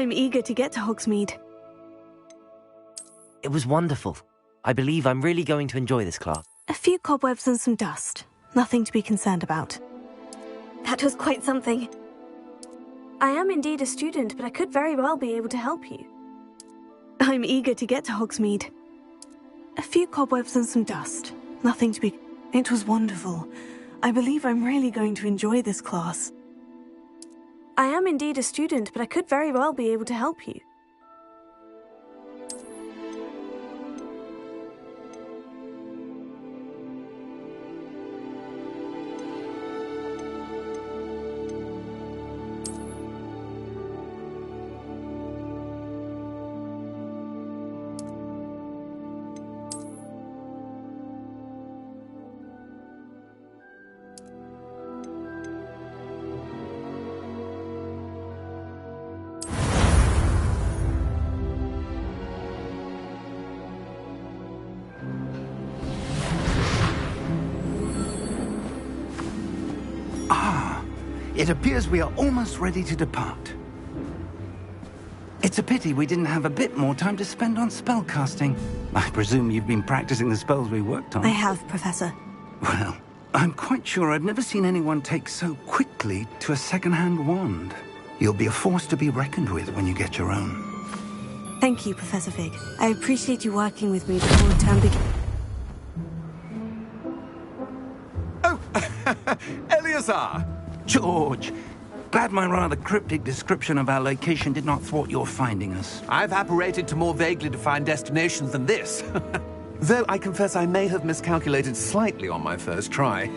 I'm eager to get to Hogsmeade. It was wonderful. I believe I'm really going to enjoy this class. A few cobwebs and some dust. Nothing to be concerned about. That was quite something. I am indeed a student, but I could very well be able to help you. I'm eager to get to Hogsmeade. A few cobwebs and some dust. Nothing to be... It was wonderful. I believe I'm really going to enjoy this class. I am indeed a student, but I could very well be able to help you. It appears we are almost ready to depart. It's a pity we didn't have a bit more time to spend on spellcasting. I presume you've been practicing the spells we worked on. I have, Professor. Well, I'm quite sure I've never seen anyone take so quickly to a second-hand wand. You'll be a force to be reckoned with when you get your own. Thank you, Professor Fig. I appreciate you working with me before the term begins. Oh, Eleazar! George, glad my rather cryptic description of our location did not thwart your finding us. I've apparated to more vaguely defined destinations than this. Though I confess I may have miscalculated slightly on my first try.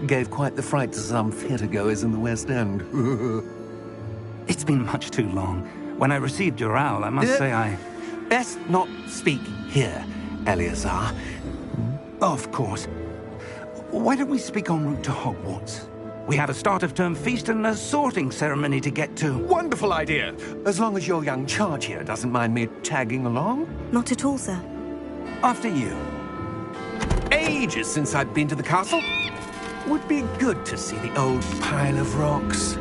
Gave quite the fright to some theatre-goers in the West End. It's been much too long. When I received your owl, I must say I... Best not speak here, Eleazar. Of course. Why don't we speak en route to Hogwarts? We have a start-of-term feast and a sorting ceremony to get to. Wonderful idea! As long as your young charge here doesn't mind me tagging along. Not at all, sir. After you. Ages since I've been to the castle. Would be good to see the old pile of rocks.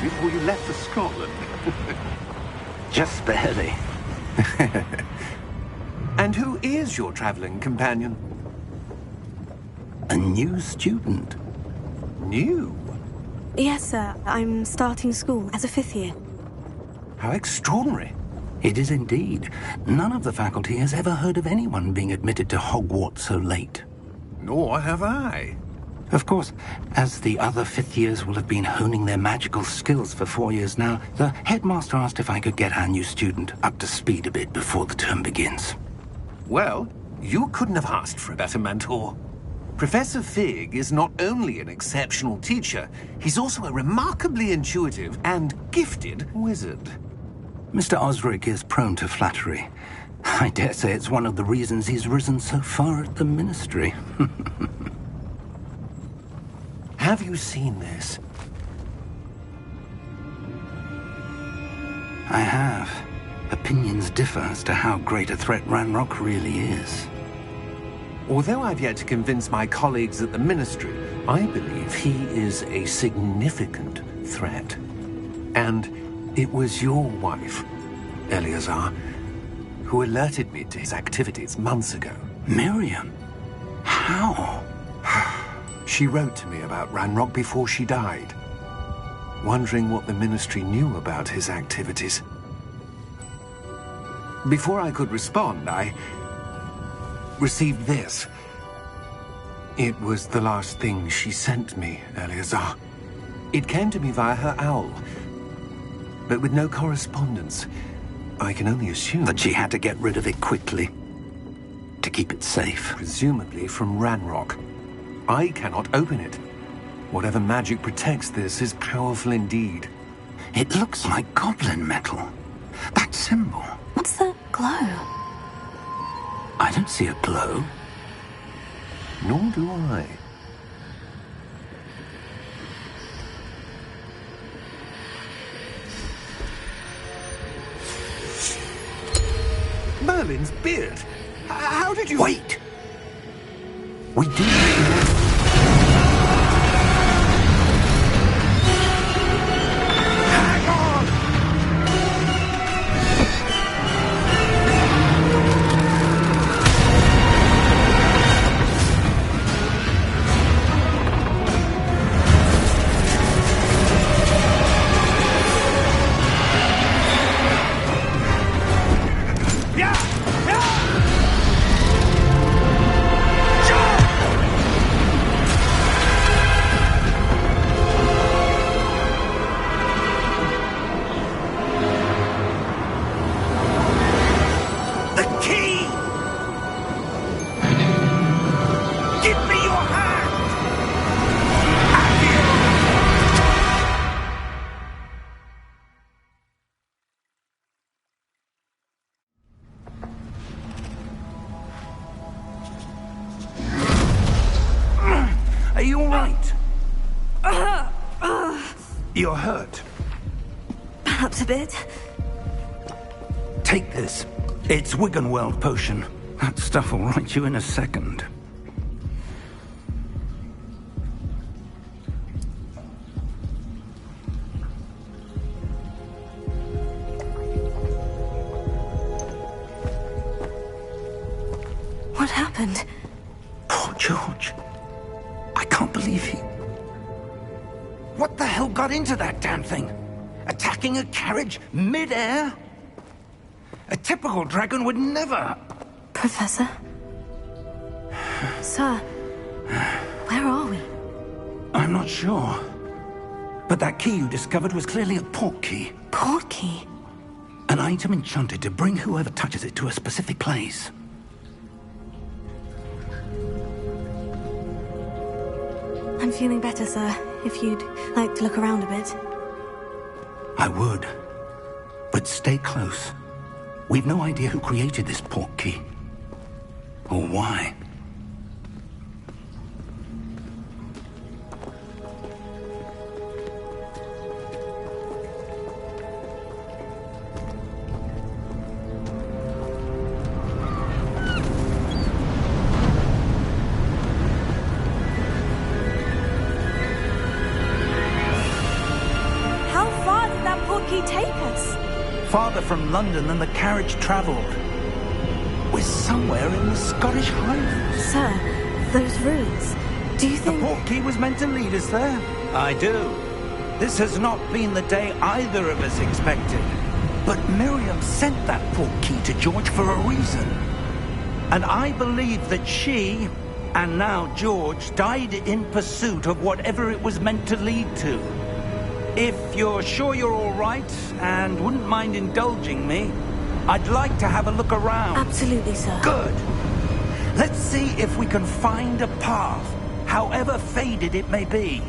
Before you left for Scotland. Just barely. And who is your traveling companion? A new student. New? Yes, sir. I'm starting school as a 5th year. How extraordinary. It is indeed. None of the faculty has ever heard of anyone being admitted to Hogwarts so late. Nor have I. Of course, as the other 5th years will have been honing their magical skills for 4 years now, the headmaster asked if I could get our new student up to speed a bit before the term begins. Well, you couldn't have asked for a better mentor. Professor Fig is not only an exceptional teacher, he's also a remarkably intuitive and gifted wizard. Mr. Osric is prone to flattery. I dare say it's one of the reasons he's risen so far at the ministry. Have you seen this? I have. Opinions differ as to how great a threat Ranrock really is. Although I've yet to convince my colleagues at the Ministry, I believe he is a significant threat. And it was your wife, Eleazar, who alerted me to his activities months ago. Miriam? How? She wrote to me about Ranrock before she died, wondering what the Ministry knew about his activities. Before I could respond, I received this. It was the last thing she sent me, Eleazar. It came to me via her owl, but with no correspondence. I can only assume That she had to get rid of it quickly to keep it safe. presumably from Ranrock. I cannot open it. Whatever magic protects this is powerful indeed. It looks like goblin metal. That symbol. What's that glow? I don't see a glow. Nor do I. Merlin's beard. How did you... Wait! We do. Hang on! Are you all right? You're hurt. Perhaps a bit. Take this. It's Wiggenweld potion. That stuff will right you in a second. What happened? Poor George. I can't believe he... What the hell got into that damn thing? Attacking a carriage mid-air? A typical dragon would never... Professor? Sir, where are we? I'm not sure. But that key you discovered was clearly a port key. Port key? An item enchanted to bring whoever touches it to a specific place. I'm feeling better, sir. If you'd like to look around a bit. I would. But stay close. We've no idea who created this port key. Or why. How far did that port key take us? Farther from London than the carriage travelled. We're somewhere in the Scottish Highlands. Sir, those ruins. Do you The think... port key was meant to lead us there? I do. This has not been the day either of us expected. But Miriam sent that port key to George for a reason. And I believe that she, and now George, died in pursuit of whatever it was meant to lead to. If you're sure you're all right, and wouldn't mind indulging me, I'd like to have a look around. Absolutely, sir. Good. Let's see if we can find a path, however faded it may be.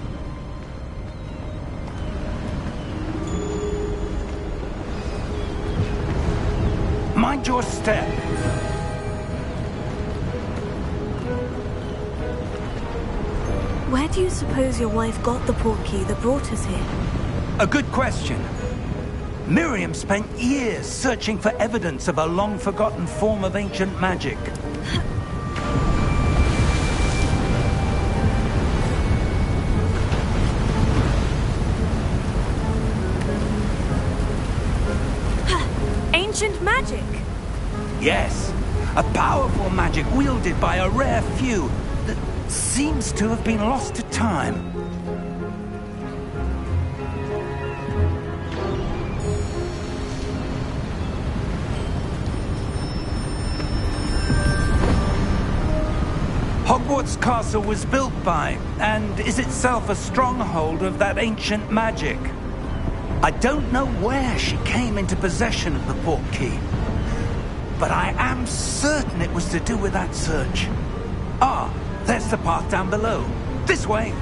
Mind your step. Where do you suppose your wife got the port key that brought us here? A good question. Miriam spent years searching for evidence of a long-forgotten form of ancient magic. Ancient magic? Yes, a powerful magic wielded by a rare few that seems to have been lost to time. Hogwarts Castle was built by, and is itself a stronghold of that ancient magic. I don't know where she came into possession of the portkey, but I am certain it was to do with that search. Ah, there's the path down below. This way.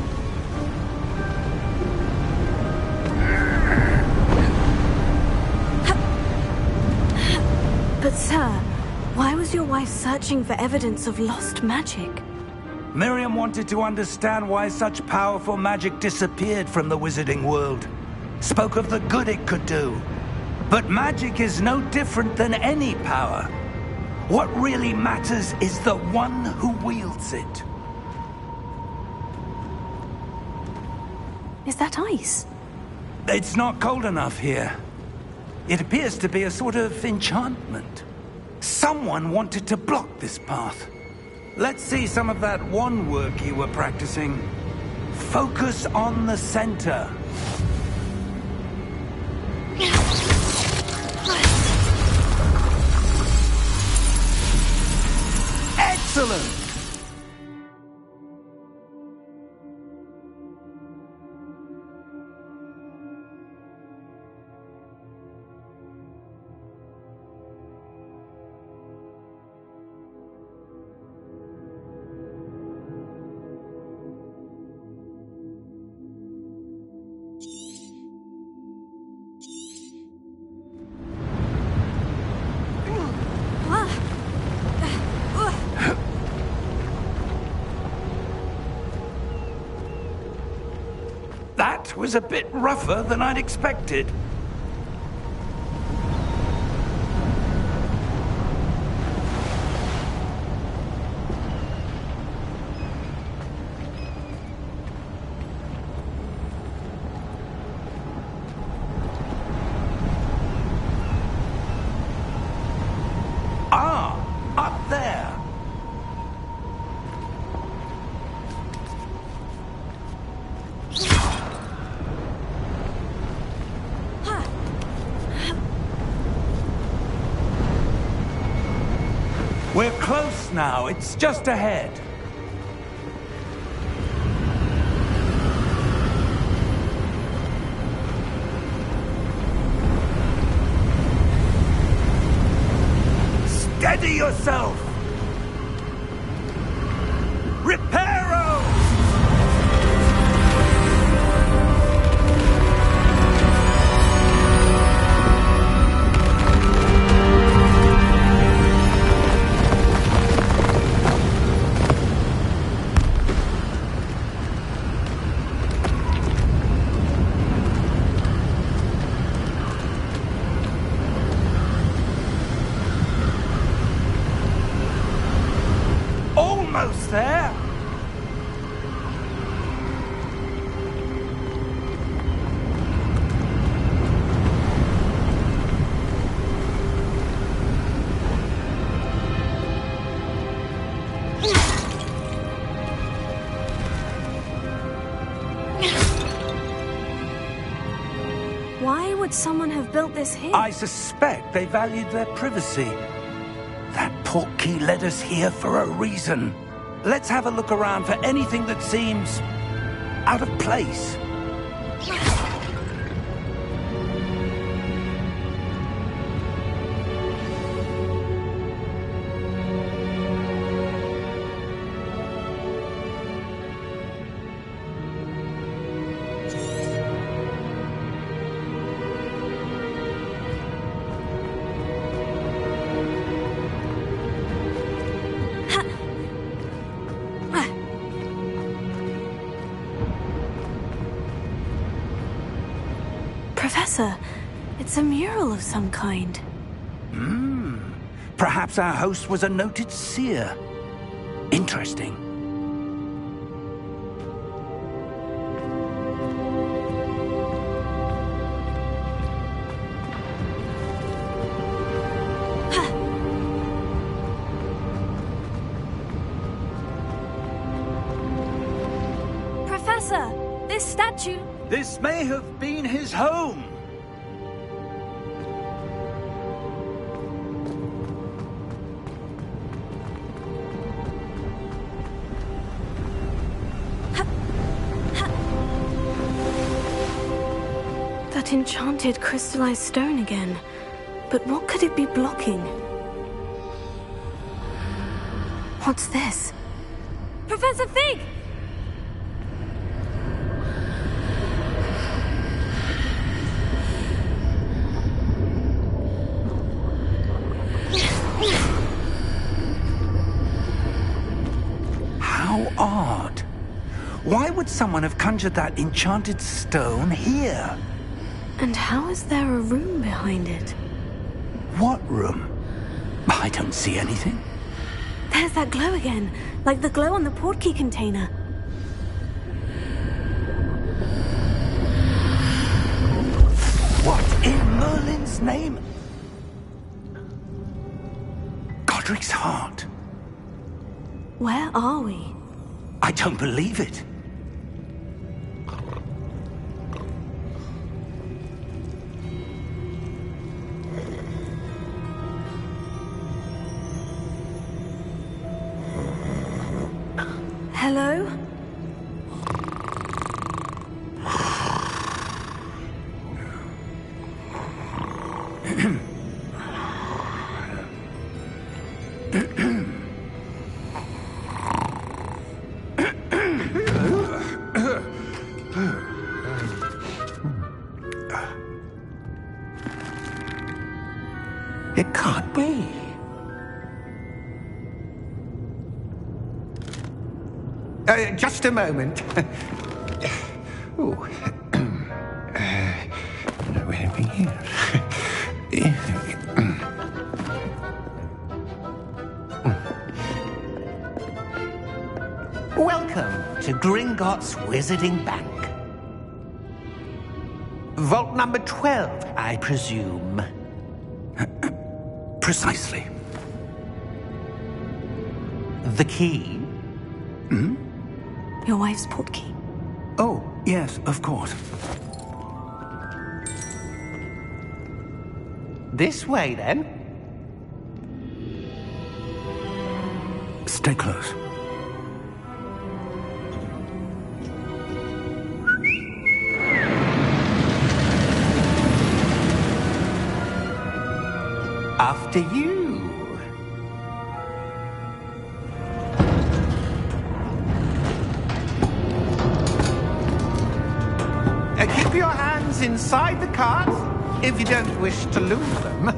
But sir, why was your wife searching for evidence of lost magic? Miriam wanted to understand why such powerful magic disappeared from the wizarding world. Spoke of the good it could do. But magic is no different than any power. What really matters is the one who wields it. Is that ice? It's not cold enough here. It appears to be a sort of enchantment. Someone wanted to block this path. Let's see some of that wand work you were practicing. Focus on the center. Excellent! That was a bit rougher than I'd expected. Ah, up there. We're close now. It's just ahead. Steady yourself! Reparo! Almost there. Why would someone have built this here? I suspect they valued their privacy. That portkey led us here for a reason. Let's have a look around for anything that seems out of place. Professor, it's a mural of some kind. Perhaps our host was a noted seer. Interesting. this statue... This may have been his home. That enchanted crystallized stone again. But what could it be blocking? What's this? Professor Fig! How odd. Why would someone have conjured that enchanted stone here? And how is there a room behind it? What room? I don't see anything. There's that glow again, like the glow on the portkey container. What in Merlin's name? Godric's heart. Where are we? I don't believe it. Hello? It can't be. Just a moment. Oh. Where are we here? Welcome to Gringotts Wizarding Bank. Vault number 12, I presume. Precisely. The key? Your wife's portkey. Oh, yes, of course. This way, then. Stay close. After you. Keep your hands inside the cart if you don't wish to lose them.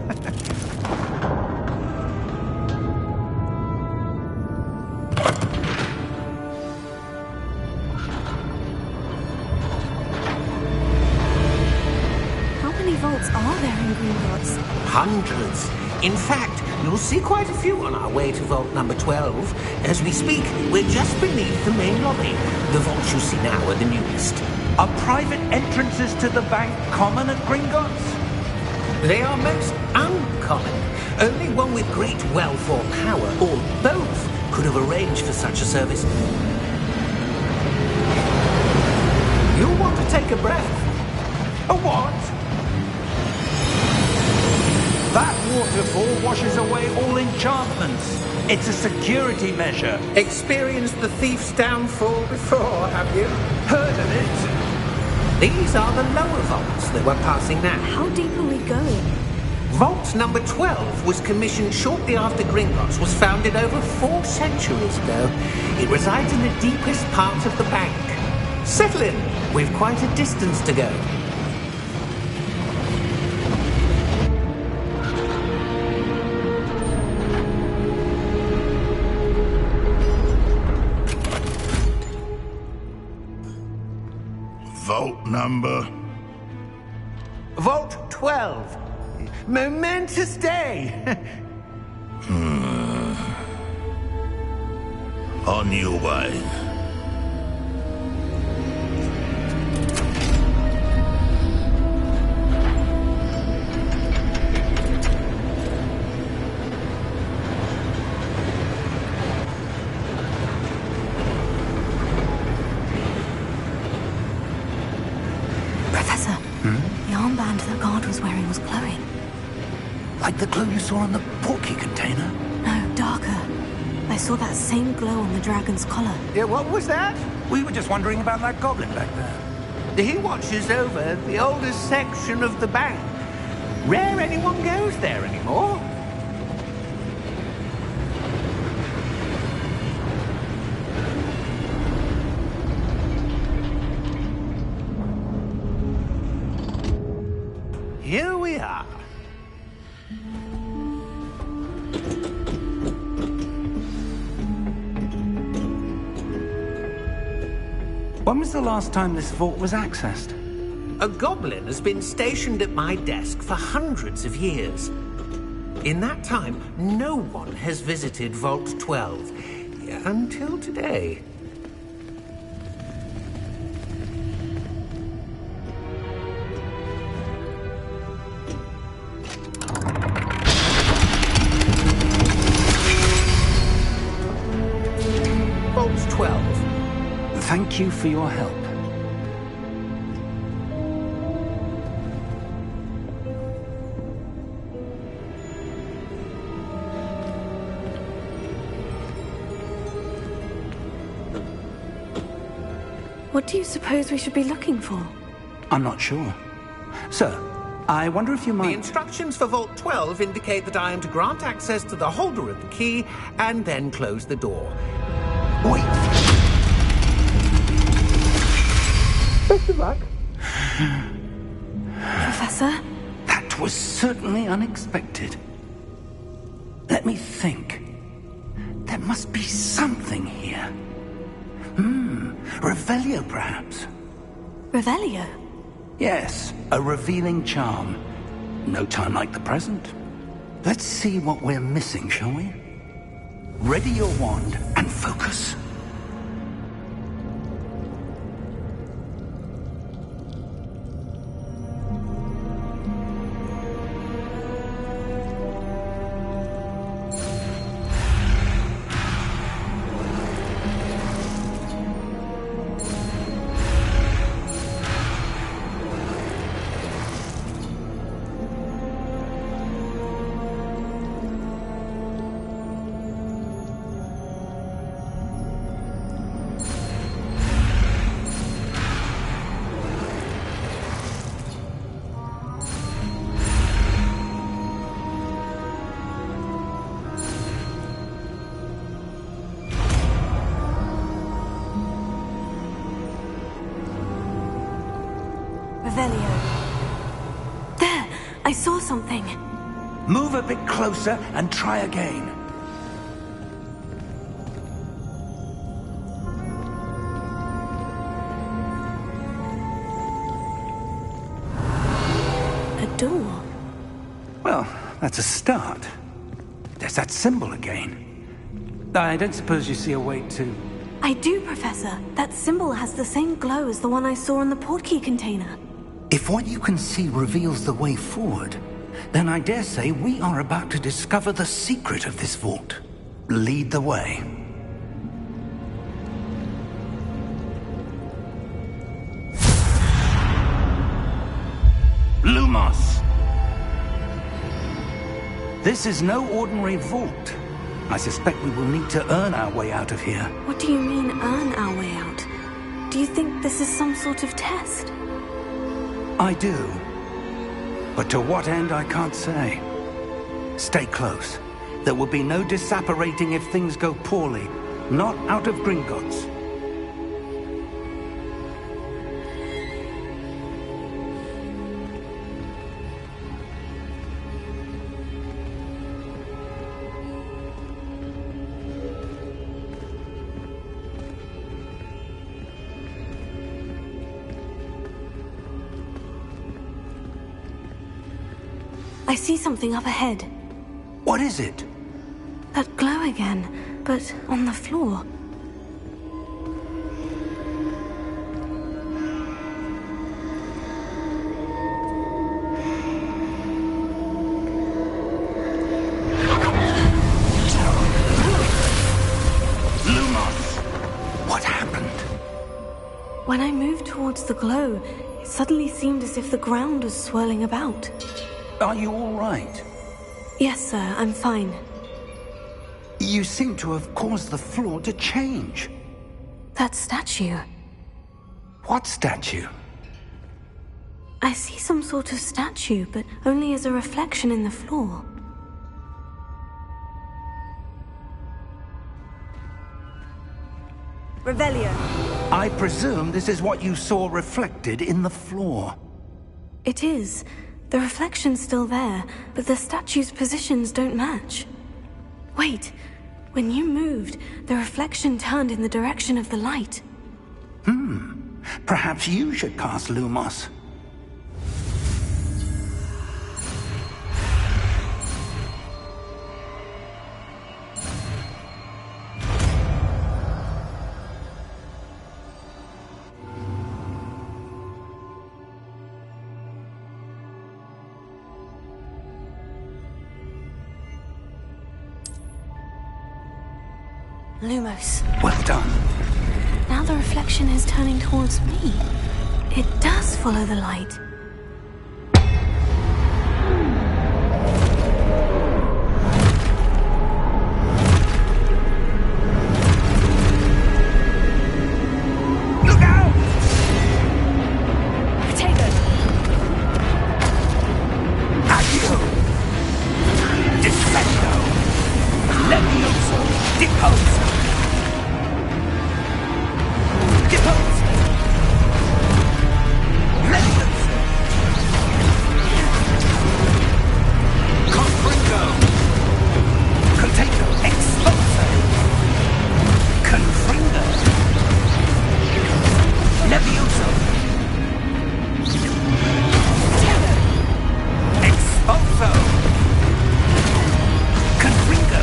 How many vaults are there in Gringotts? Hundreds. In fact, you'll see quite a few on our way to vault number 12. As we speak, we're just beneath the main lobby. The vaults you see now are the newest. Are private entrances to the bank common at Gringotts? They are most uncommon. Only one with great wealth or power, or both, could have arranged for such a service. You'll want to take a breath. A what? That waterfall washes away all enchantments. It's a security measure. Experienced the thief's downfall before, have you? Heard of it? These are the lower vaults that we're passing now. How deep are we going? Vault number 12 was commissioned shortly after Gringotts was founded over 4 centuries ago. It resides in the deepest part of the bank. Settle in. We've quite a distance to go. Vault number? Vault 12. Momentous day. On your way. armband the guard was wearing was glowing. Like the glow you saw on the portkey container? No, darker. I saw that same glow on the dragon's collar. Yeah, what was that? We were just wondering about that goblin back there. He watches over the oldest section of the bank. Rare anyone goes there anymore. Here we are. When was the last time this vault was accessed? A goblin has been stationed at my desk for hundreds of years. In that time, no one has visited Vault 12. Until today. Vault 12. Thank you for your help. What do you suppose we should be looking for? I'm not sure. Sir, I wonder if you The might... instructions for Vault 12 indicate that I am to grant access to the holder of the key and then close the door. Wait! Best of luck. Professor? That was certainly unexpected. Let me think. There must be something here. Revelio, perhaps? Revelio? Yes, a revealing charm. No time like the present. Let's see what we're missing, shall we? Ready your wand and focus. Revelio. There! I saw something. Move a bit closer and try again. A door. Well, that's a start. There's that symbol again. I don't suppose you see a way to... I do, Professor. That symbol has the same glow as the one I saw in the portkey container. If what you can see reveals the way forward, then I dare say we are about to discover the secret of this vault. Lead the way. Lumos! This is no ordinary vault. I suspect we will need to earn our way out of here. What do you mean, earn our way out? Do you think this is some sort of test? I do. But to what end, I can't say. Stay close. There will be no disapparating if things go poorly. Not out of Gringotts. I see something up ahead. What is it? That glow again, but on the floor. Lumos! What happened? When I moved towards the glow, It suddenly seemed as if the ground was swirling about. Are you all right? Yes, sir, I'm fine. You seem to have caused the floor to change. That statue. What statue? I see some sort of statue, but only as a reflection in the floor. Revelio. I presume this is what you saw reflected in the floor. It is. The reflection's still there, but the statue's positions don't match. Wait. When you moved, the reflection turned in the direction of the light. Perhaps you should cast Lumos. Lumos. Well done. Now the reflection is turning towards me. It does follow the light. Look out! Potato! Accio! Descendo! Levioso! Deposo! Deposo! Levioso! Confringo! Potato! Exposo! Confringo! Levioso! Exposo! Confringo!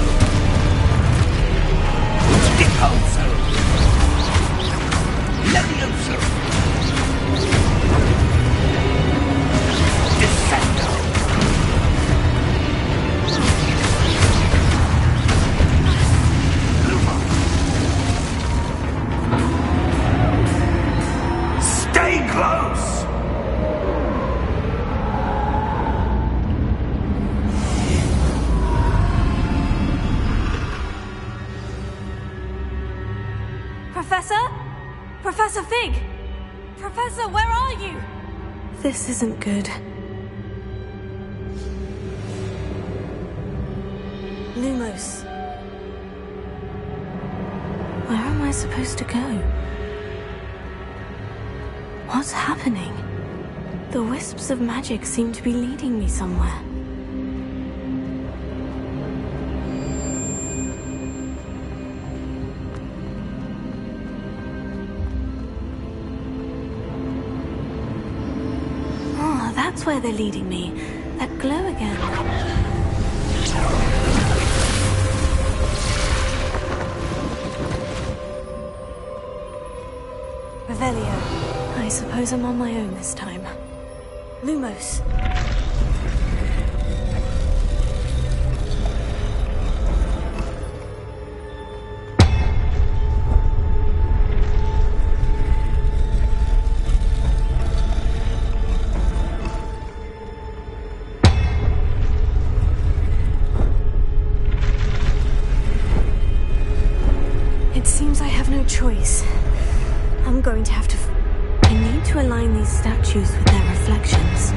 Deposo! Levioso! Descendo! Lumo! Stay close! Professor? Professor Fig! Professor, where are you? This isn't good. Lumos. Where am I supposed to go? What's happening? The wisps of magic seem to be leading me somewhere. Oh, that's where they're leading me. That glow again. Revelio. I suppose I'm on my own this time. Lumos. It seems I have no choice. I'm going to have to... I need to align these statues with their reflections.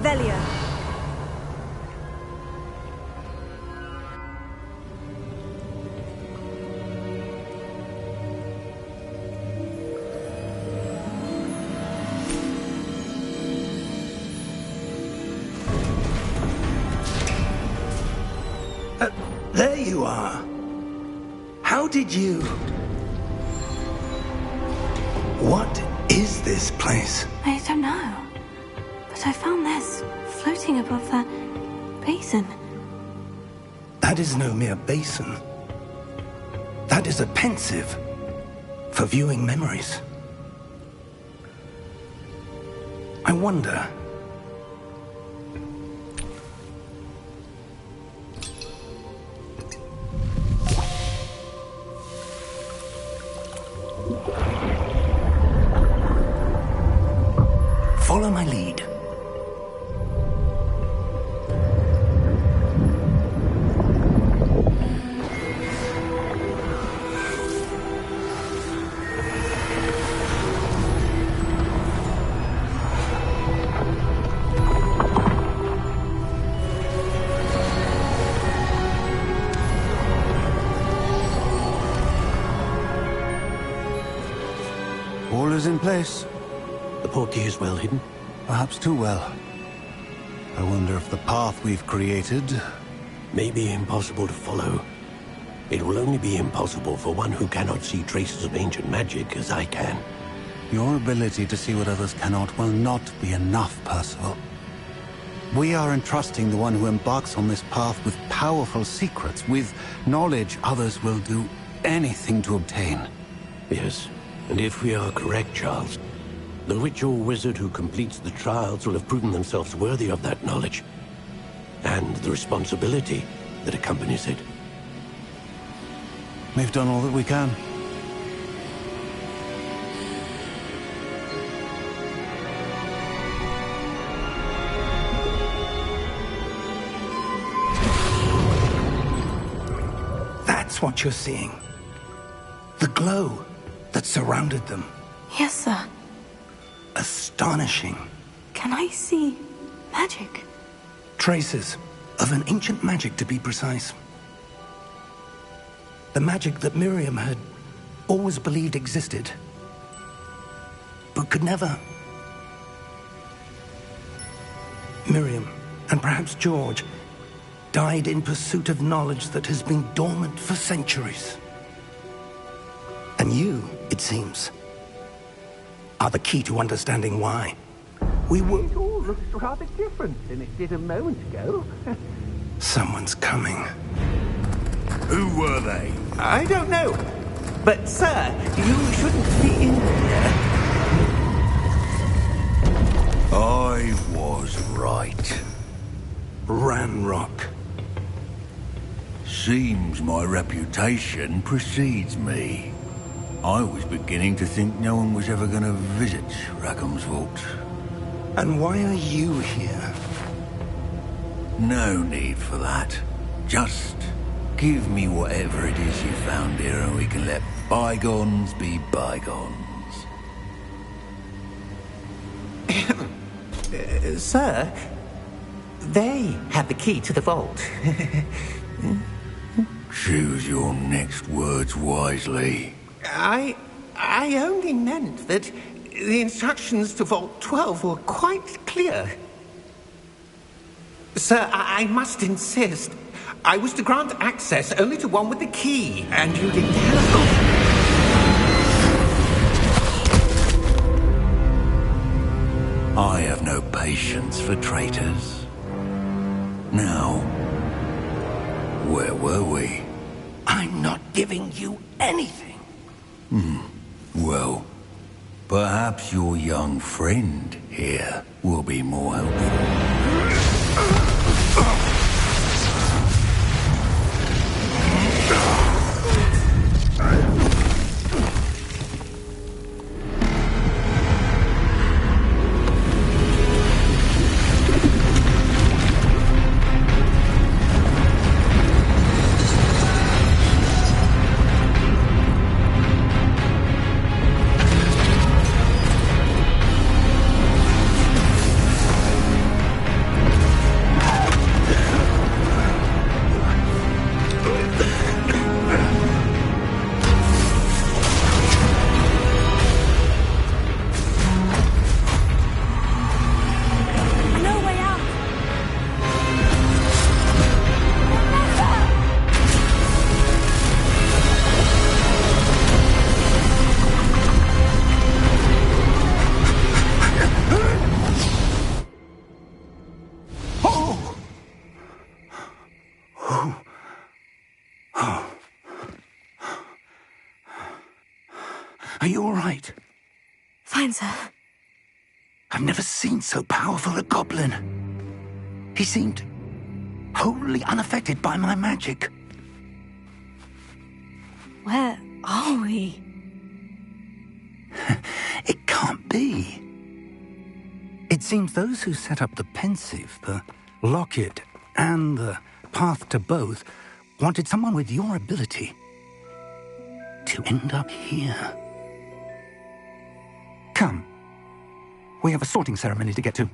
Revelio. There you are. How did you... What is this place? I don't know. But I found this floating above that basin. That is no mere basin. That is a pensive for viewing memories. I wonder... Follow my lead. All is in place. The portkey is well hidden? Perhaps too well. I wonder if the path we've created... May be impossible to follow. It will only be impossible for one who cannot see traces of ancient magic as I can. Your ability to see what others cannot will not be enough, Percival. We are entrusting the one who embarks on this path with powerful secrets, with knowledge others will do anything to obtain. Yes, and if we are correct, Charles, the witch or wizard who completes the trials will have proven themselves worthy of that knowledge, and the responsibility that accompanies it. We've done all that we can. That's what you're seeing. The glow that surrounded them. Yes, sir. Astonishing. Can I see magic? Traces of an ancient magic, to be precise. The magic that Miriam had always believed existed, but could never. Miriam, and perhaps George, died in pursuit of knowledge that has been dormant for centuries. And you, it seems, are the key to understanding why. It all looks rather different than it did a moment ago. Someone's coming. Who were they? I don't know. But, sir, you shouldn't be in here. I was right. Ranrock. Seems my reputation precedes me. I was beginning to think no one was ever going to visit Rackham's vault. And why are you here? No need for that. Just give me whatever it is you found here and we can let bygones be bygones. Sir, they have the key to the vault. Choose your next words wisely. I only meant that the instructions to Vault 12 were quite clear. Sir, I must insist. I was to grant access only to one with the key, and you didn't help. I have no patience for traitors. Now, where were we? I'm not giving you anything. Well, perhaps your young friend here will be more helpful. Are you all right? Fine, sir. I've never seen so powerful a goblin. He seemed wholly unaffected by my magic. Where are we? It can't be. It seems those who set up the pensive, the locket, and the path to both wanted someone with your ability to end up here. Come. We have a sorting ceremony to get to.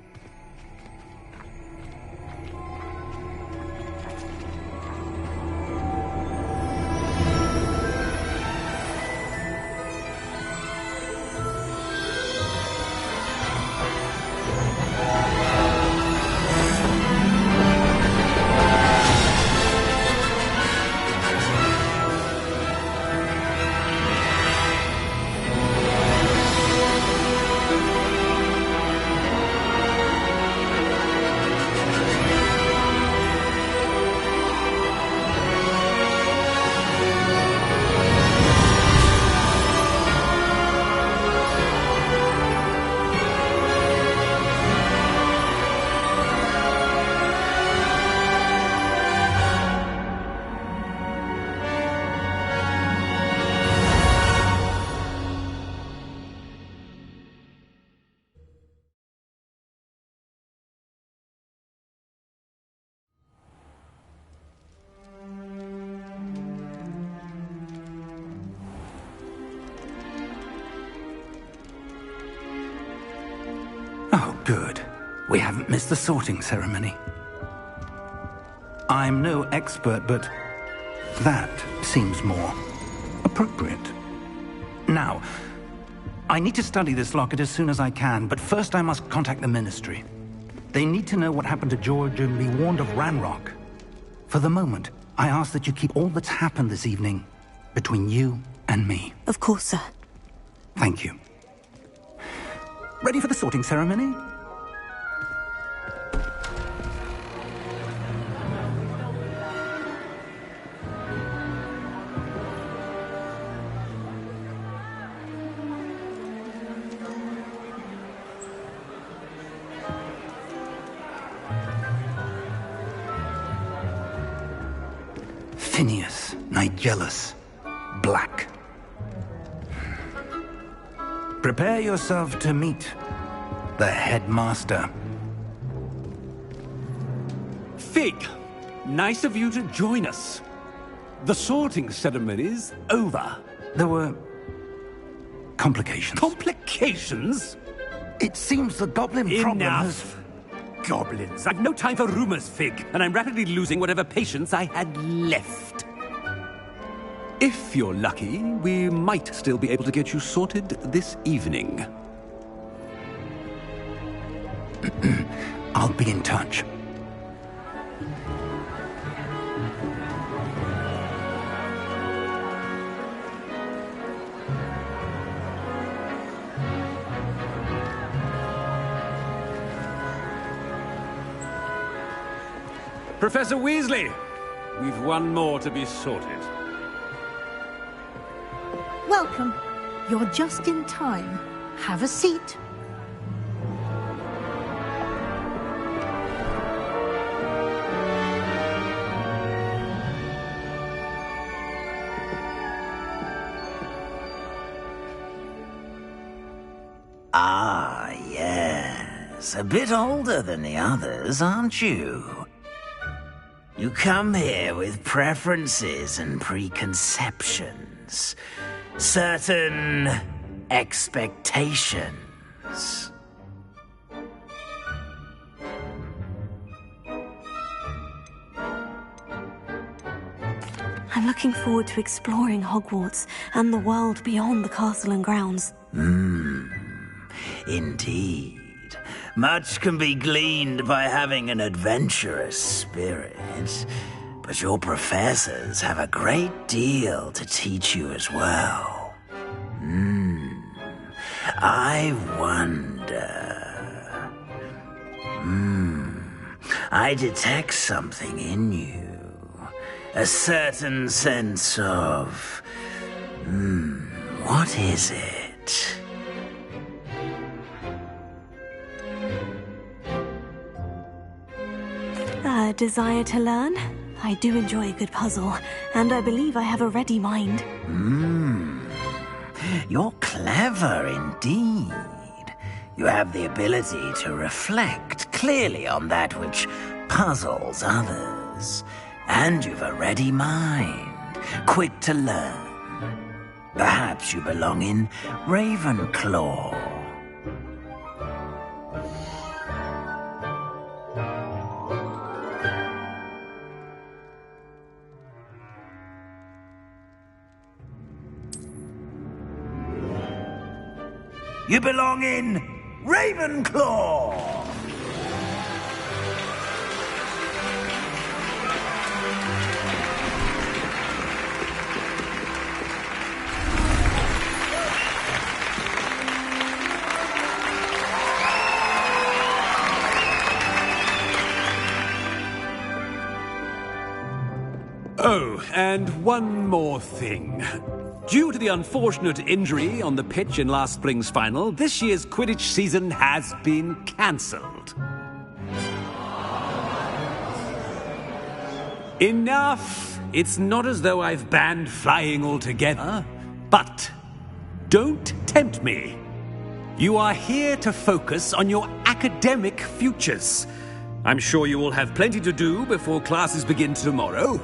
Oh, good. We haven't missed the sorting ceremony. I'm no expert, but that seems more appropriate. Now, I need to study this locket as soon as I can, but first I must contact the Ministry. They need to know what happened to George and be warned of Ranrock. For the moment, I ask that you keep all that's happened this evening between you and me. Of course, sir. Thank you. Ready for the sorting ceremony? Phineas, Nigellus, Black. Prepare yourself to meet the headmaster. Fig, nice of you to join us. The sorting ceremony's over. There were complications. Complications? It seems the goblin problem has... Enough! Goblins. I've no time for rumors, Fig, and I'm rapidly losing whatever patience I had left. If you're lucky, we might still be able to get you sorted this evening. I'll be in touch. Professor Weasley, we've one more to be sorted. Welcome. You're just in time. Have a seat. Ah, yes. A bit older than the others, aren't you? You come here with preferences and preconceptions. Certain expectations. I'm looking forward to exploring Hogwarts and the world beyond the castle and grounds. Indeed. Much can be gleaned by having an adventurous spirit, but your professors have a great deal to teach you as well. I wonder... I detect something in you. A certain sense of... what is it? A desire to learn? I do enjoy a good puzzle, and I believe I have a ready mind. You're clever indeed. You have the ability to reflect clearly on that which puzzles others. And you've a ready mind, quick to learn. Perhaps you belong in Ravenclaw. You belong in Ravenclaw! Oh, and one more thing. Due to the unfortunate injury on the pitch in last spring's final, this year's Quidditch season has been cancelled. Enough! It's not as though I've banned flying altogether, but don't tempt me. You are here to focus on your academic futures. I'm sure you will have plenty to do before classes begin tomorrow.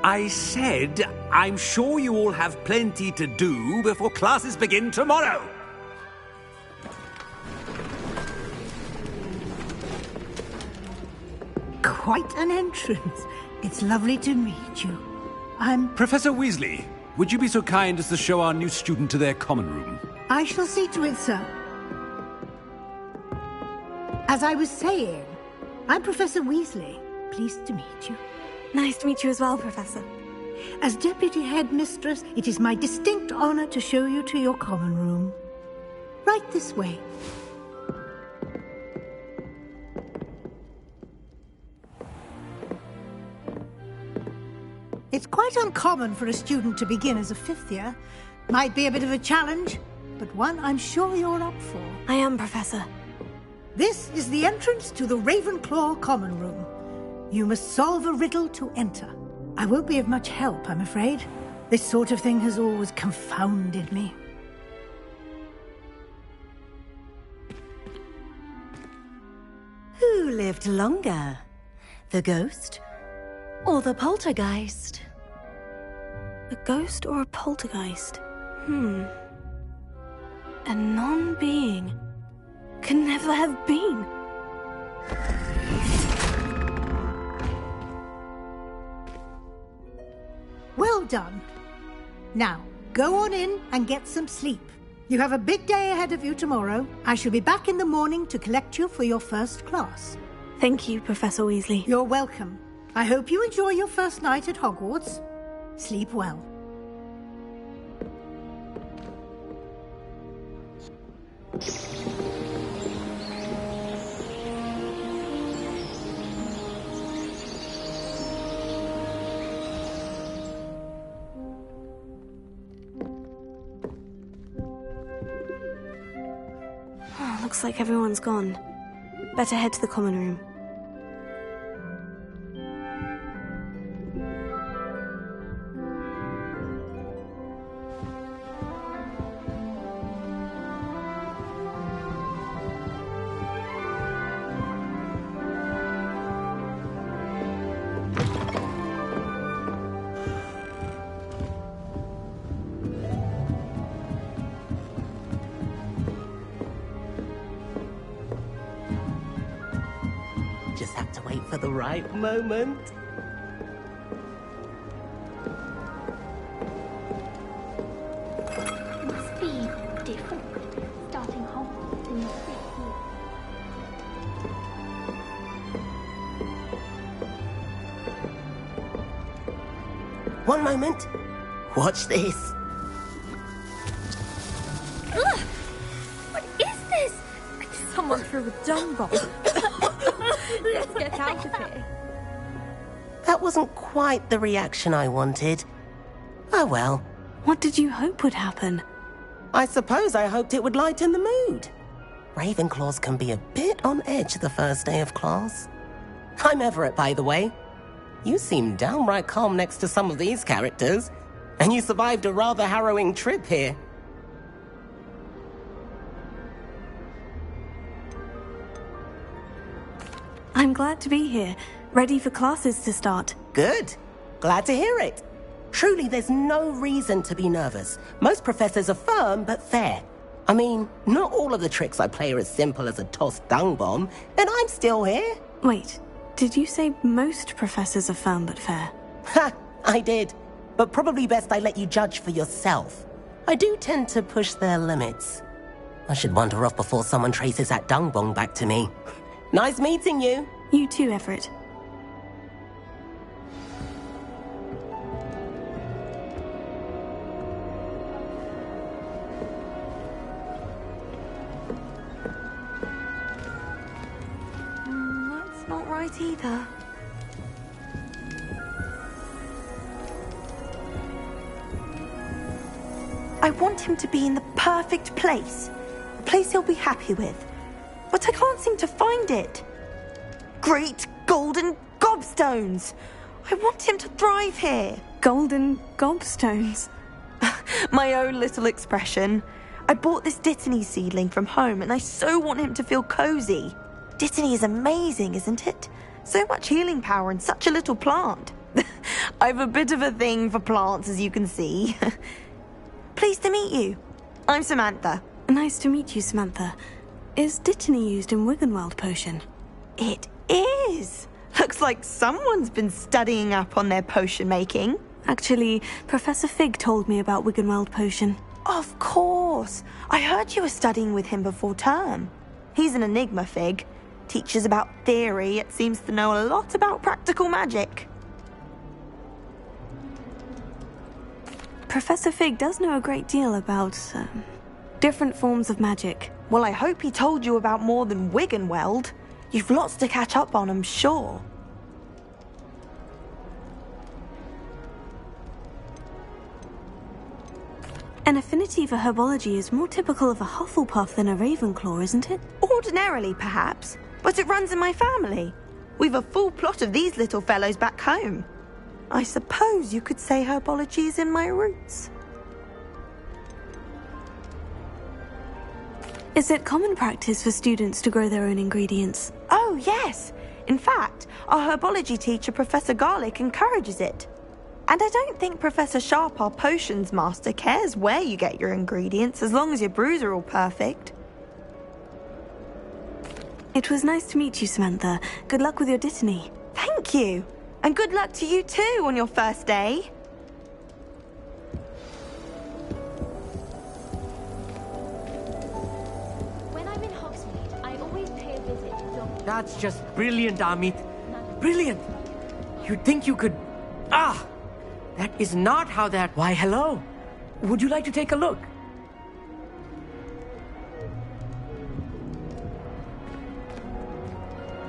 I said, I'm sure you all have plenty to do before classes begin tomorrow. Quite an entrance. It's lovely to meet you. I'm... Professor Weasley, would you be so kind as to show our new student to their common room? I shall see to it, sir. As I was saying, I'm Professor Weasley. Pleased to meet you. Nice to meet you as well, Professor. As Deputy Headmistress, it is my distinct honor to show you to your common room. Right this way. It's quite uncommon for a student to begin as a fifth year. Might be a bit of a challenge, but one I'm sure you're up for. I am, Professor. This is the entrance to the Ravenclaw common room. You must solve a riddle to enter. I won't be of much help, I'm afraid. This sort of thing has always confounded me. Who lived longer? The ghost or the poltergeist? A ghost or a poltergeist? A non-being can never have been. Well done. Now, go on in and get some sleep. You have a big day ahead of you tomorrow. I shall be back in the morning to collect you for your first class. Thank you, Professor Weasley. You're welcome. I hope you enjoy your first night at Hogwarts. Sleep well. Looks like everyone's gone. Better head to the common room. Just have to wait for the right moment. It must be different, starting Hogwarts in the fifth year. One moment. Watch this. Ugh! What is this? Someone threw a dung bomb. Let's get out of here. That wasn't quite the reaction I wanted. Oh well, What did you hope would happen? I suppose I hoped it would lighten the mood. Ravenclaws can be a bit on edge the first day of class. I'm Everett, by the way. You seem downright calm next to some of these characters, and you survived a rather harrowing trip here. I'm glad to be here, ready for classes to start. Good. Glad to hear it. Truly, there's no reason to be nervous. Most professors are firm but fair. I mean, not all of the tricks I play are as simple as a tossed dung bomb, and I'm still here. Wait, did you say most professors are firm but fair? Ha! I did. But probably best I let you judge for yourself. I do tend to push their limits. I should wander off before someone traces that dung bomb back to me. Nice meeting you. You too, Everett. That's not right either. I want him to be in the perfect place. A place he'll be happy with. But I can't seem to find it. Great golden gobstones! I want him to thrive here. Golden gobstones? My own little expression. I bought this Dittany seedling from home and I so want him to feel cozy. Dittany is amazing, isn't it? So much healing power in such a little plant. I've a bit of a thing for plants, as you can see. Pleased to meet you. I'm Samantha. Nice to meet you, Samantha. Is Dittany used in Wiggenweld potion? It is. Looks like someone's been studying up on their potion making. Actually, Professor Fig told me about Wiggenweld potion. Of course. I heard you were studying with him before term. He's an enigma, Fig. Teaches about theory, yet seems to know a lot about practical magic. Professor Fig does know a great deal about, different forms of magic. Well, I hope he told you about more than Wiggenweld. You've lots to catch up on, I'm sure. An affinity for herbology is more typical of a Hufflepuff than a Ravenclaw, isn't it? Ordinarily, perhaps, but it runs in my family. We've a full plot of these little fellows back home. I suppose you could say herbology is in my roots. Is it common practice for students to grow their own ingredients? Oh, yes. In fact, our herbology teacher, Professor Garlick, encourages it. And I don't think Professor Sharp, our potions master, cares where you get your ingredients, as long as your brews are all perfect. It was nice to meet you, Samantha. Good luck with your Dittany. Thank you. And good luck to you too on your first day. When I'm in Hogsmeade, I always pay a visit to Dr. That's just brilliant, Amit. Brilliant. You'd think you could... Ah! That is not how that... Why, hello. Would you like to take a look?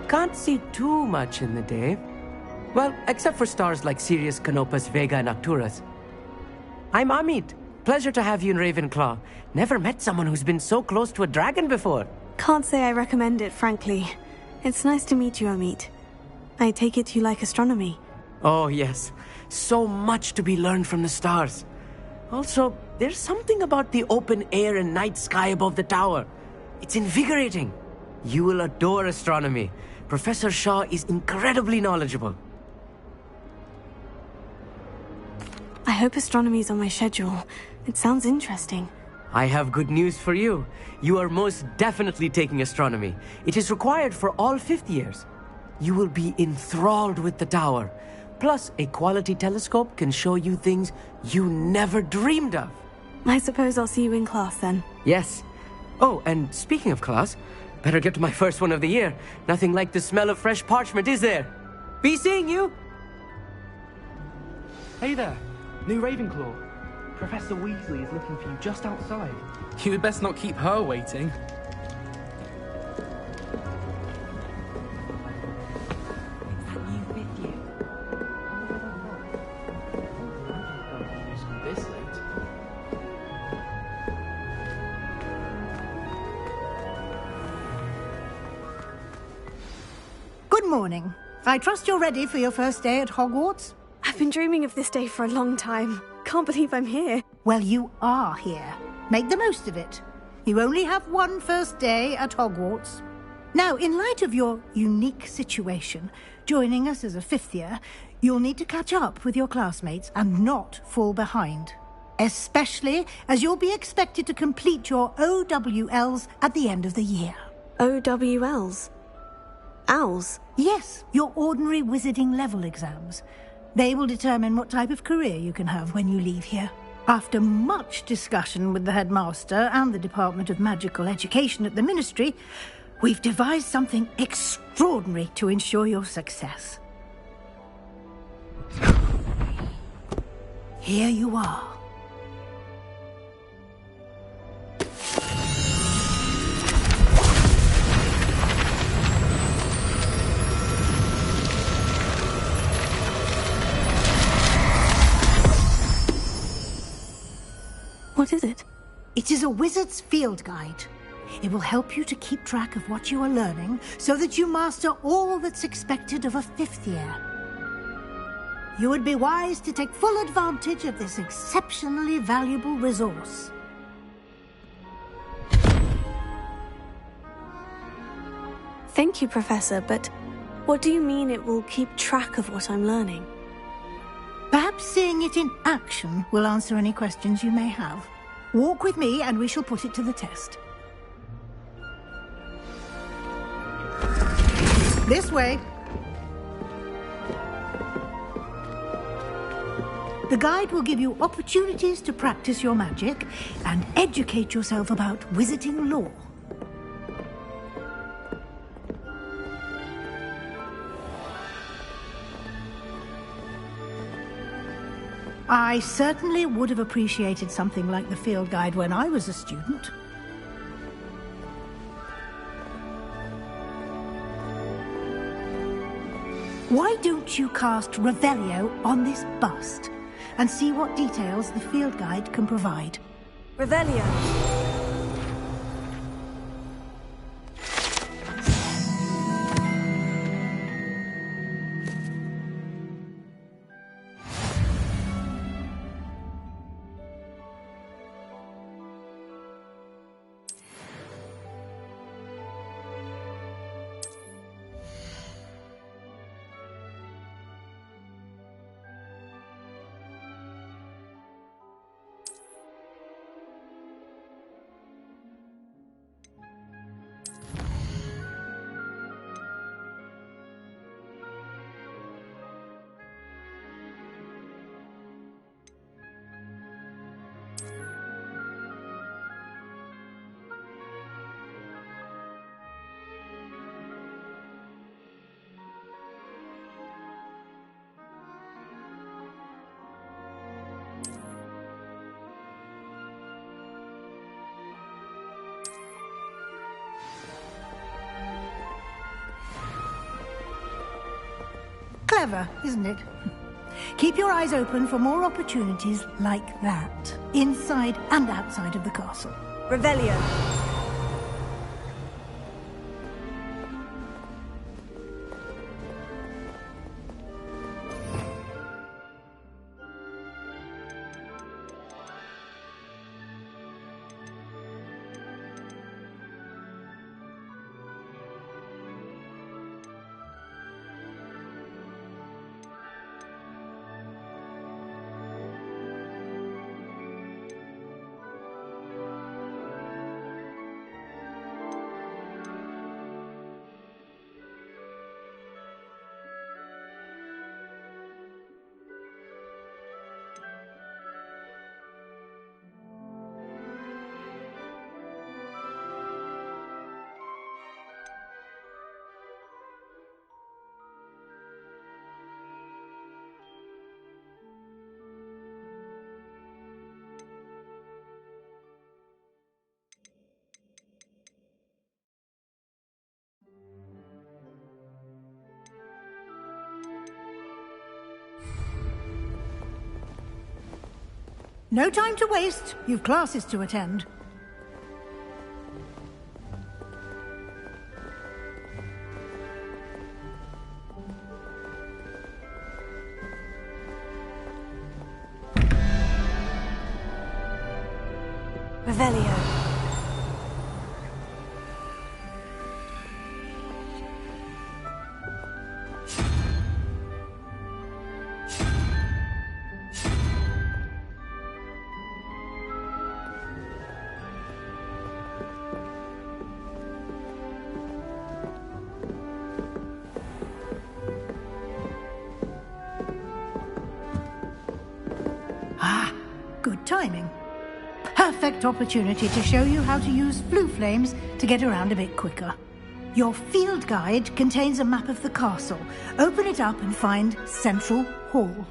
Can't see too much in the day. Well, except for stars like Sirius, Canopus, Vega, and Arcturus. I'm Amit. Pleasure to have you in Ravenclaw. Never met someone who's been so close to a dragon before. Can't say I recommend it, frankly. It's nice to meet you, Amit. I take it you like astronomy. Oh, yes. So much to be learned from the stars. Also, there's something about the open air and night sky above the tower. It's invigorating. You will adore astronomy. Professor Shaw is incredibly knowledgeable. I hope astronomy's on my schedule. It sounds interesting. I have good news for you. You are most definitely taking astronomy. It is required for all fifth years. You will be enthralled with the tower. Plus, a quality telescope can show you things you never dreamed of. I suppose I'll see you in class then. Yes. Oh, and speaking of class, better get to my first one of the year. Nothing like the smell of fresh parchment, is there? Be seeing you! Hey there, new Ravenclaw. Professor Weasley is looking for you just outside. You had best not keep her waiting. This late? Good morning. I trust you're ready for your first day at Hogwarts? I've been dreaming of this day for a long time. Can't believe I'm here. Well, you are here. Make the most of it. You only have one first day at Hogwarts. Now, in light of your unique situation, joining us as a fifth year, you'll need to catch up with your classmates and not fall behind. Especially as you'll be expected to complete your OWLs at the end of the year. OWLs? Owls? Yes, your ordinary wizarding level exams. They will determine what type of career you can have when you leave here. After much discussion with the headmaster and the Department of Magical Education at the Ministry, we've devised something extraordinary to ensure your success. Here you are. What is it? It is a wizard's field guide. It will help you to keep track of what you are learning so that you master all that's expected of a fifth year. You would be wise to take full advantage of this exceptionally valuable resource. Thank you, Professor, but what do you mean it will keep track of what I'm learning? Perhaps seeing it in action will answer any questions you may have. Walk with me and we shall put it to the test. This way. The guide will give you opportunities to practice your magic and educate yourself about wizarding lore. I certainly would have appreciated something like the field guide when I was a student. Why don't you cast Revelio on this bust and see what details the field guide can provide? Revelio. Clever, isn't it? Keep your eyes open for more opportunities like that, inside and outside of the castle. Revelio. No time to waste. You've classes to attend. Revelio. Good timing. Perfect opportunity to show you how to use flue flames to get around a bit quicker. Your field guide contains a map of the castle. Open it up and find Central Hall.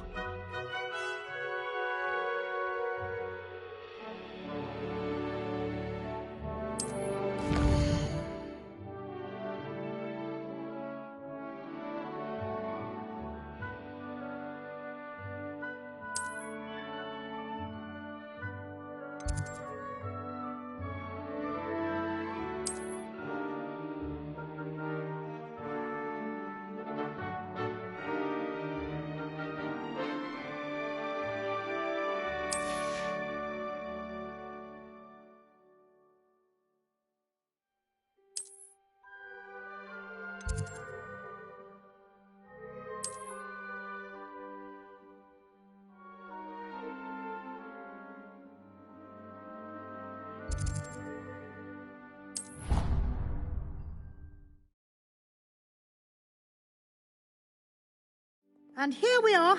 And here we are.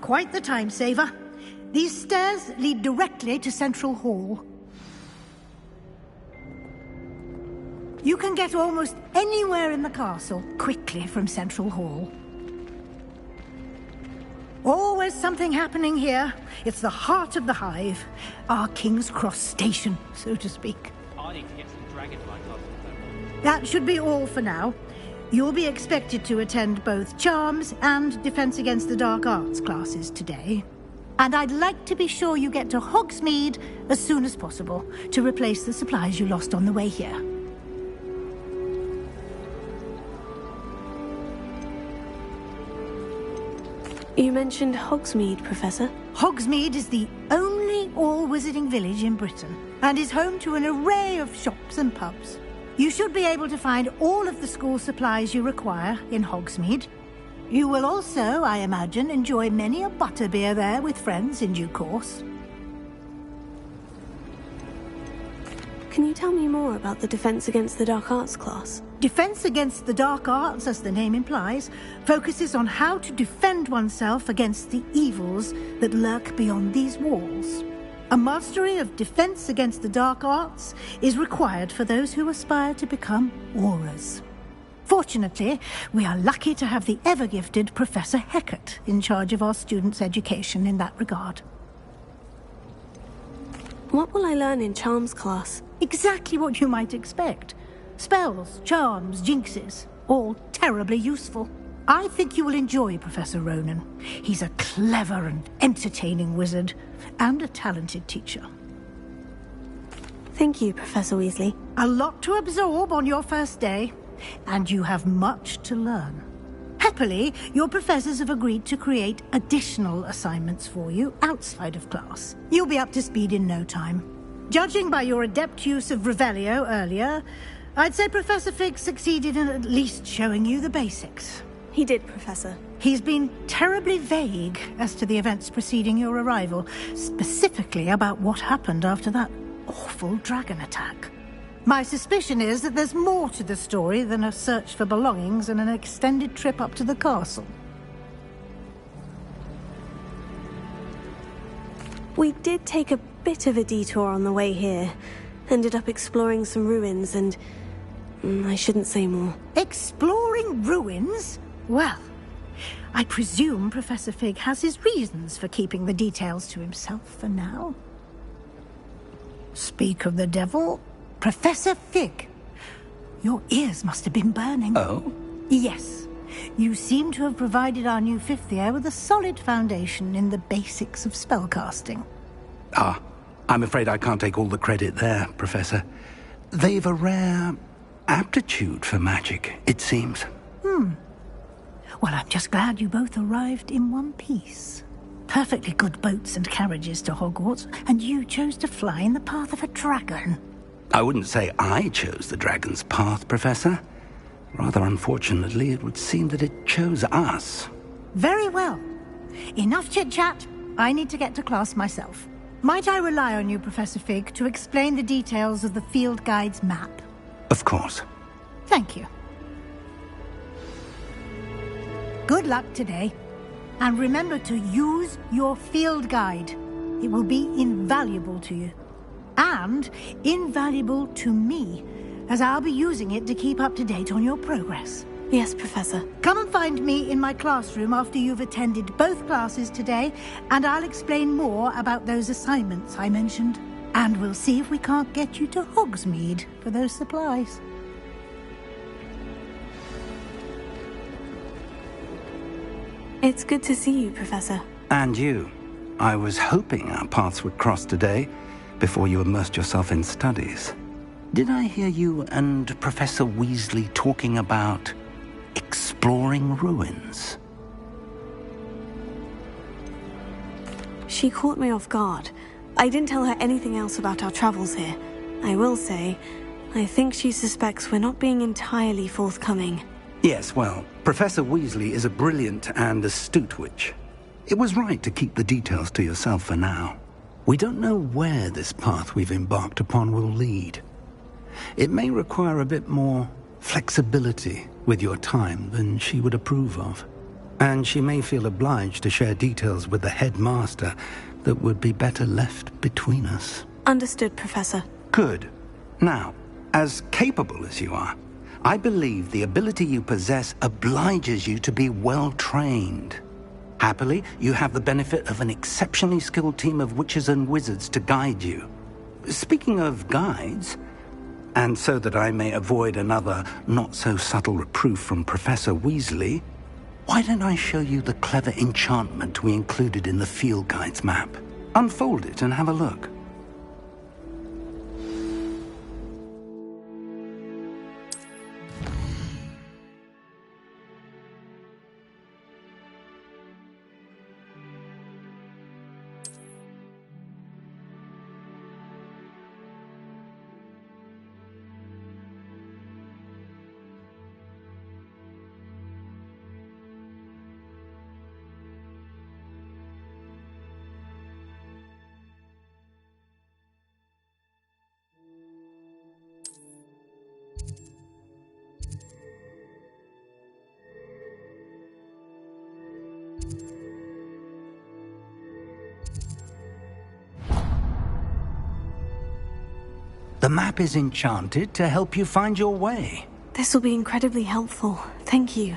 Quite the time saver. These stairs lead directly to Central Hall. You can get almost anywhere in the castle quickly from Central Hall. Always something happening here. It's the heart of the Hive. Our King's Cross station, so to speak. I need to get some dragonfly classes. That should be all for now. You'll be expected to attend both Charms and Defense Against the Dark Arts classes today. And I'd like to be sure you get to Hogsmeade as soon as possible to replace the supplies you lost on the way here. You mentioned Hogsmeade, Professor. Hogsmeade is the only all-wizarding village in Britain and is home to an array of shops and pubs. You should be able to find all of the school supplies you require in Hogsmeade. You will also, I imagine, enjoy many a butterbeer there with friends in due course. Can you tell me more about the Defense Against the Dark Arts class? Defense Against the Dark Arts, as the name implies, focuses on how to defend oneself against the evils that lurk beyond these walls. A mastery of Defense Against the Dark Arts is required for those who aspire to become Aurors. Fortunately, we are lucky to have the ever-gifted Professor Hecat in charge of our students' education in that regard. What will I learn in Charms class? Exactly what you might expect. Spells, charms, jinxes, all terribly useful. I think you will enjoy Professor Ronan. He's a clever and entertaining wizard, and a talented teacher. Thank you, Professor Weasley. A lot to absorb on your first day, and you have much to learn. Happily, your professors have agreed to create additional assignments for you outside of class. You'll be up to speed in no time. Judging by your adept use of Revelio earlier, I'd say Professor Fig succeeded in at least showing you the basics. He did, Professor. He's been terribly vague as to the events preceding your arrival, specifically about what happened after that awful dragon attack. My suspicion is that there's more to the story than a search for belongings and an extended trip up to the castle. We did take a bit of a detour on the way here. Ended up exploring some ruins and... I shouldn't say more. Exploring ruins? Well, I presume Professor Fig has his reasons for keeping the details to himself for now. Speak of the devil, Professor Fig. Your ears must have been burning. Oh? Yes. You seem to have provided our new fifth year with a solid foundation in the basics of spellcasting. Ah, I'm afraid I can't take all the credit there, Professor. They've a rare aptitude for magic, it seems. Well, I'm just glad you both arrived in one piece. perfectly good boats and carriages to Hogwarts, and you chose to fly in the path of a dragon. I wouldn't say I chose the dragon's path, Professor. Rather unfortunately, it would seem that it chose us. Very well. Enough chit-chat. I need to get to class myself. Might I rely on you, Professor Fig, to explain the details of the field guide's map? Of course. Thank you. Good luck today. And remember to use your field guide. It will be invaluable to you. And invaluable to me, as I'll be using it to keep up to date on your progress. Yes, Professor. Come and find me in my classroom after you've attended both classes today, and I'll explain more about those assignments I mentioned. And we'll see if we can't get you to Hogsmeade for those supplies. It's good to see you, Professor. And you. I was hoping our paths would cross today, before you immersed yourself in studies. Did I hear you and Professor Weasley talking about exploring ruins? She caught me off guard. I didn't tell her anything else about our travels here. I will say, I think she suspects we're not being entirely forthcoming. Yes, well, Professor Weasley is a brilliant and astute witch. It was right to keep the details to yourself for now. We don't know where this path we've embarked upon will lead. It may require a bit more flexibility with your time than she would approve of. And she may feel obliged to share details with the headmaster that would be better left between us. Understood, Professor. Good. Now, as capable as you are, I believe the ability you possess obliges you to be well-trained. Happily, you have the benefit of an exceptionally skilled team of witches and wizards to guide you. Speaking of guides, and so that I may avoid another not-so-subtle reproof from Professor Weasley, why don't I show you the clever enchantment we included in the field guide's map? Unfold it and have a look. The map is enchanted to help you find your way. This will be incredibly helpful. Thank you.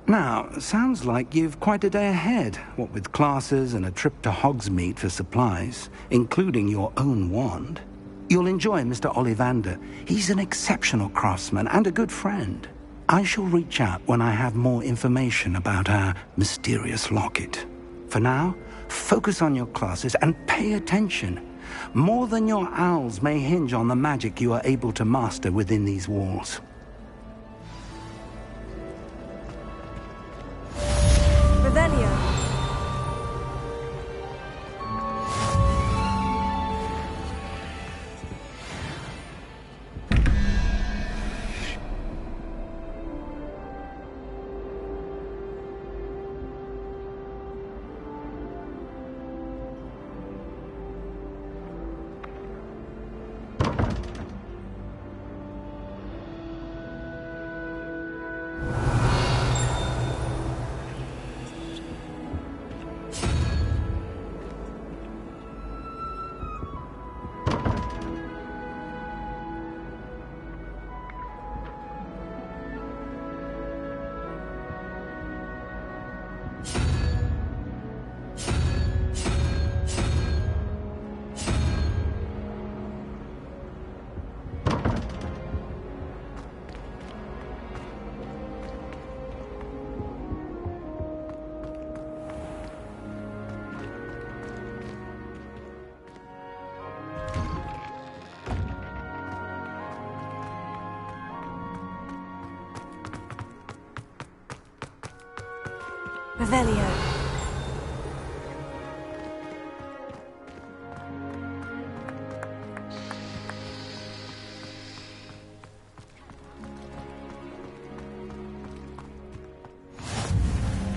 Now, sounds like you've quite a day ahead, what with classes and a trip to Hogsmeade for supplies, including your own wand. You'll enjoy Mr. Ollivander. He's an exceptional craftsman and a good friend. I shall reach out when I have more information about our mysterious locket. For now, focus on your classes and pay attention. More than your owls may hinge on the magic you are able to master within these walls. Revelio. Revelio.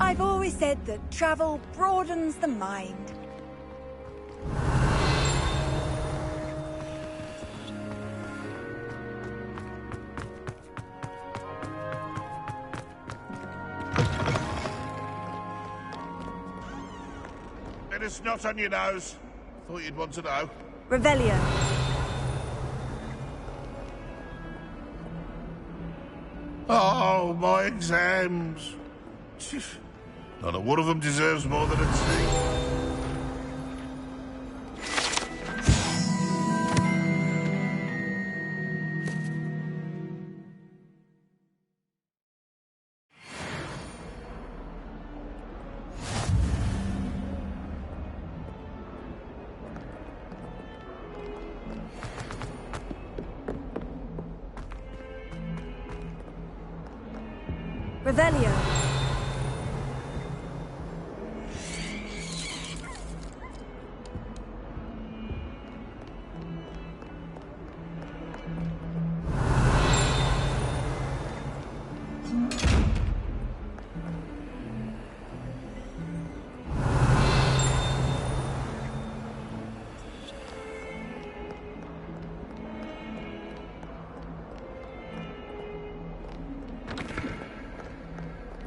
I've always said that travel broadens the mind. Bit of snot on your nose. Thought you'd want to know. Revelio. Oh, my exams. Not a one of them deserves more than a C. Revelio.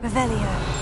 Revelio.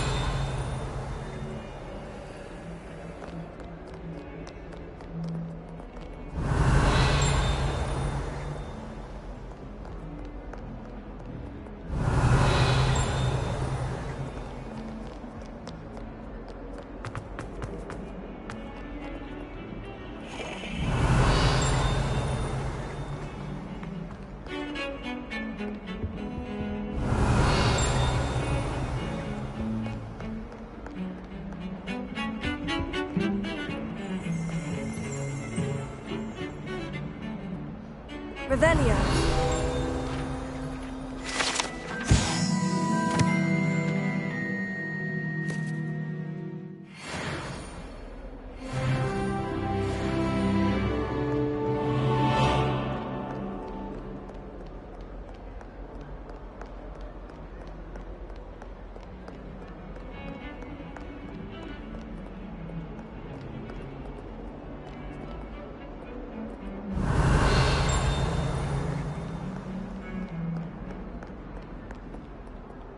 Revelio.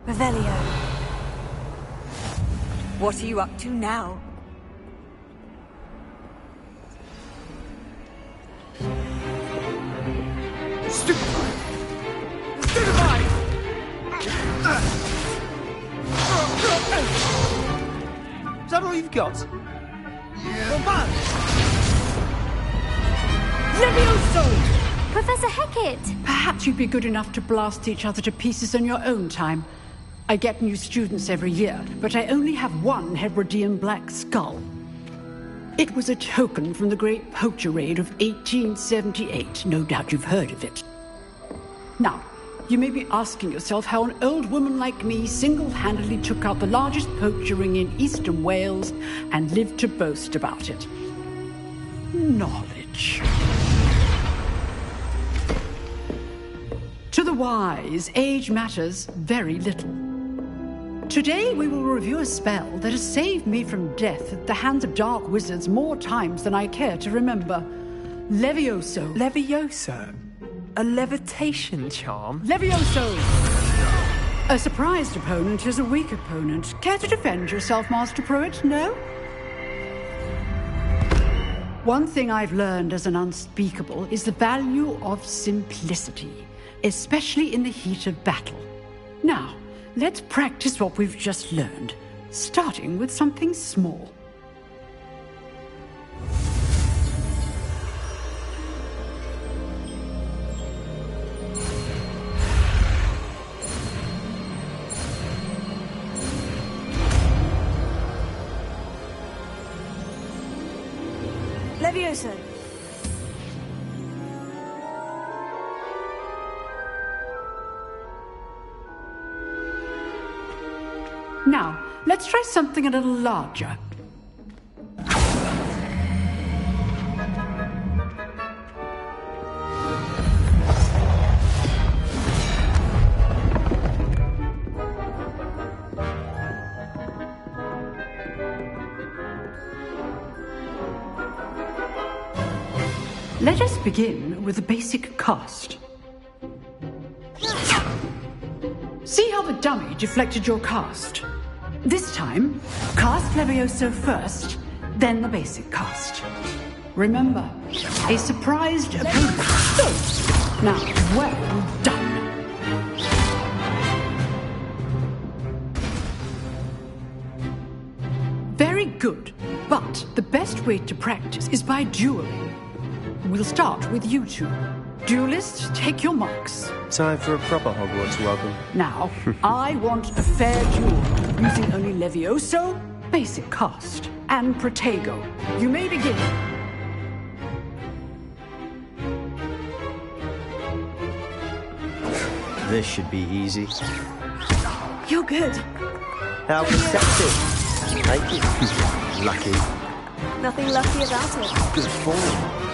Revelio. What are you up to now? Stupefy! Stupefy! Is that all you've got? Yeah. Levioso! Professor Hecat! Perhaps you'd be good enough to blast each other to pieces on your own time. I get new students every year, but I only have one Hebridean black skull. It was a token from the Great Poacher Raid of 1878. No doubt you've heard of it. Now, you may be asking yourself how an old woman like me single-handedly took out the largest poacher ring in eastern Wales and lived to boast about it. Knowledge. To the wise, age matters very little. Today we will review a spell that has saved me from death at the hands of dark wizards more times than I care to remember. Levioso. Levioso? A levitation charm? Levioso! A surprised opponent is a weak opponent. Care to defend yourself, Master Pruitt? No? One thing I've learned as an unspeakable is the value of simplicity, especially in the heat of battle. Now, let's practice what we've just learned, starting with something small. Levioso. Now, let's try something a little larger. Let us begin with the basic cast. See how the dummy deflected your cast? This time, cast Levioso first, then the basic cast. Remember, a surprised opponent. So, now, well done. Very good, but the best way to practice is by dueling. We'll start with you two. Duelists, take your marks. Time for a proper Hogwarts welcome. Now, I want a fair duel, using only Levioso, basic cast, and Protego. You may begin. This should be easy. You're good. How perceptive. Thank you. Lucky. Nothing lucky about it. Good form.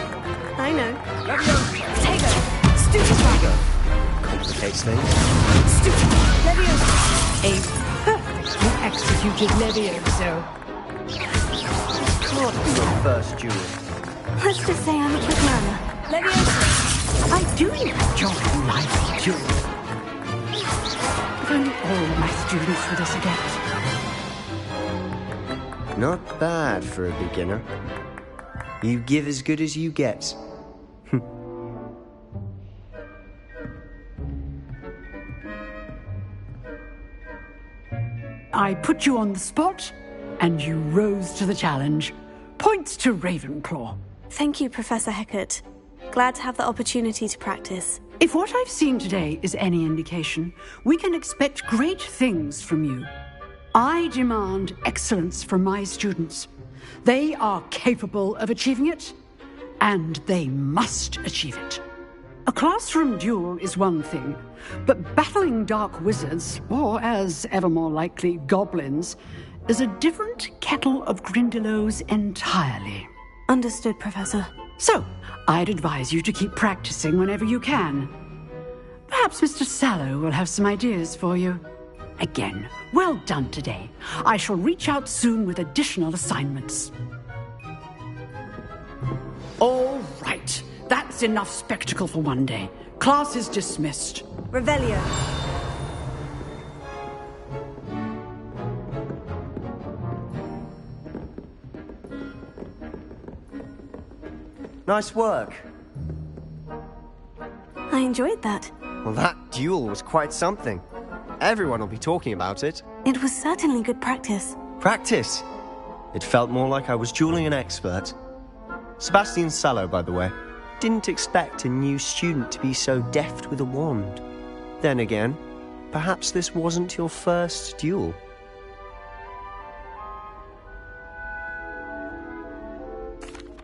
I know. Protego. Stupid. Complicates things. Stupid. Levioso. A perfectly executed Levioso. Can't be your first duel. Let's just say I'm a quick learner. Levioso. I do enjoy lively duels. If only all my students were this adept. Not bad for a beginner. You give as good as you get. I put you on the spot, and you rose to the challenge. Points to Ravenclaw. Thank you, Professor Hecat. Glad to have the opportunity to practice. If what I've seen today is any indication, we can expect great things from you. I demand excellence from my students. They are capable of achieving it, and they must achieve it. A classroom duel is one thing, but battling dark wizards, or as ever more likely, goblins, is a different kettle of Grindylows entirely. Understood, Professor. So, I'd advise you to keep practicing whenever you can. Perhaps Mr. Sallow will have some ideas for you. Again, well done today. I shall reach out soon with additional assignments. All right. That's enough spectacle for one day. Class is dismissed. Revelio. Nice work. I enjoyed that. Well, that duel was quite something. Everyone will be talking about it. It was certainly good practice. Practice? It felt more like I was dueling an expert. Sebastian Sallow, by the way. Didn't expect a new student to be so deft with a wand. Then again, perhaps this wasn't your first duel.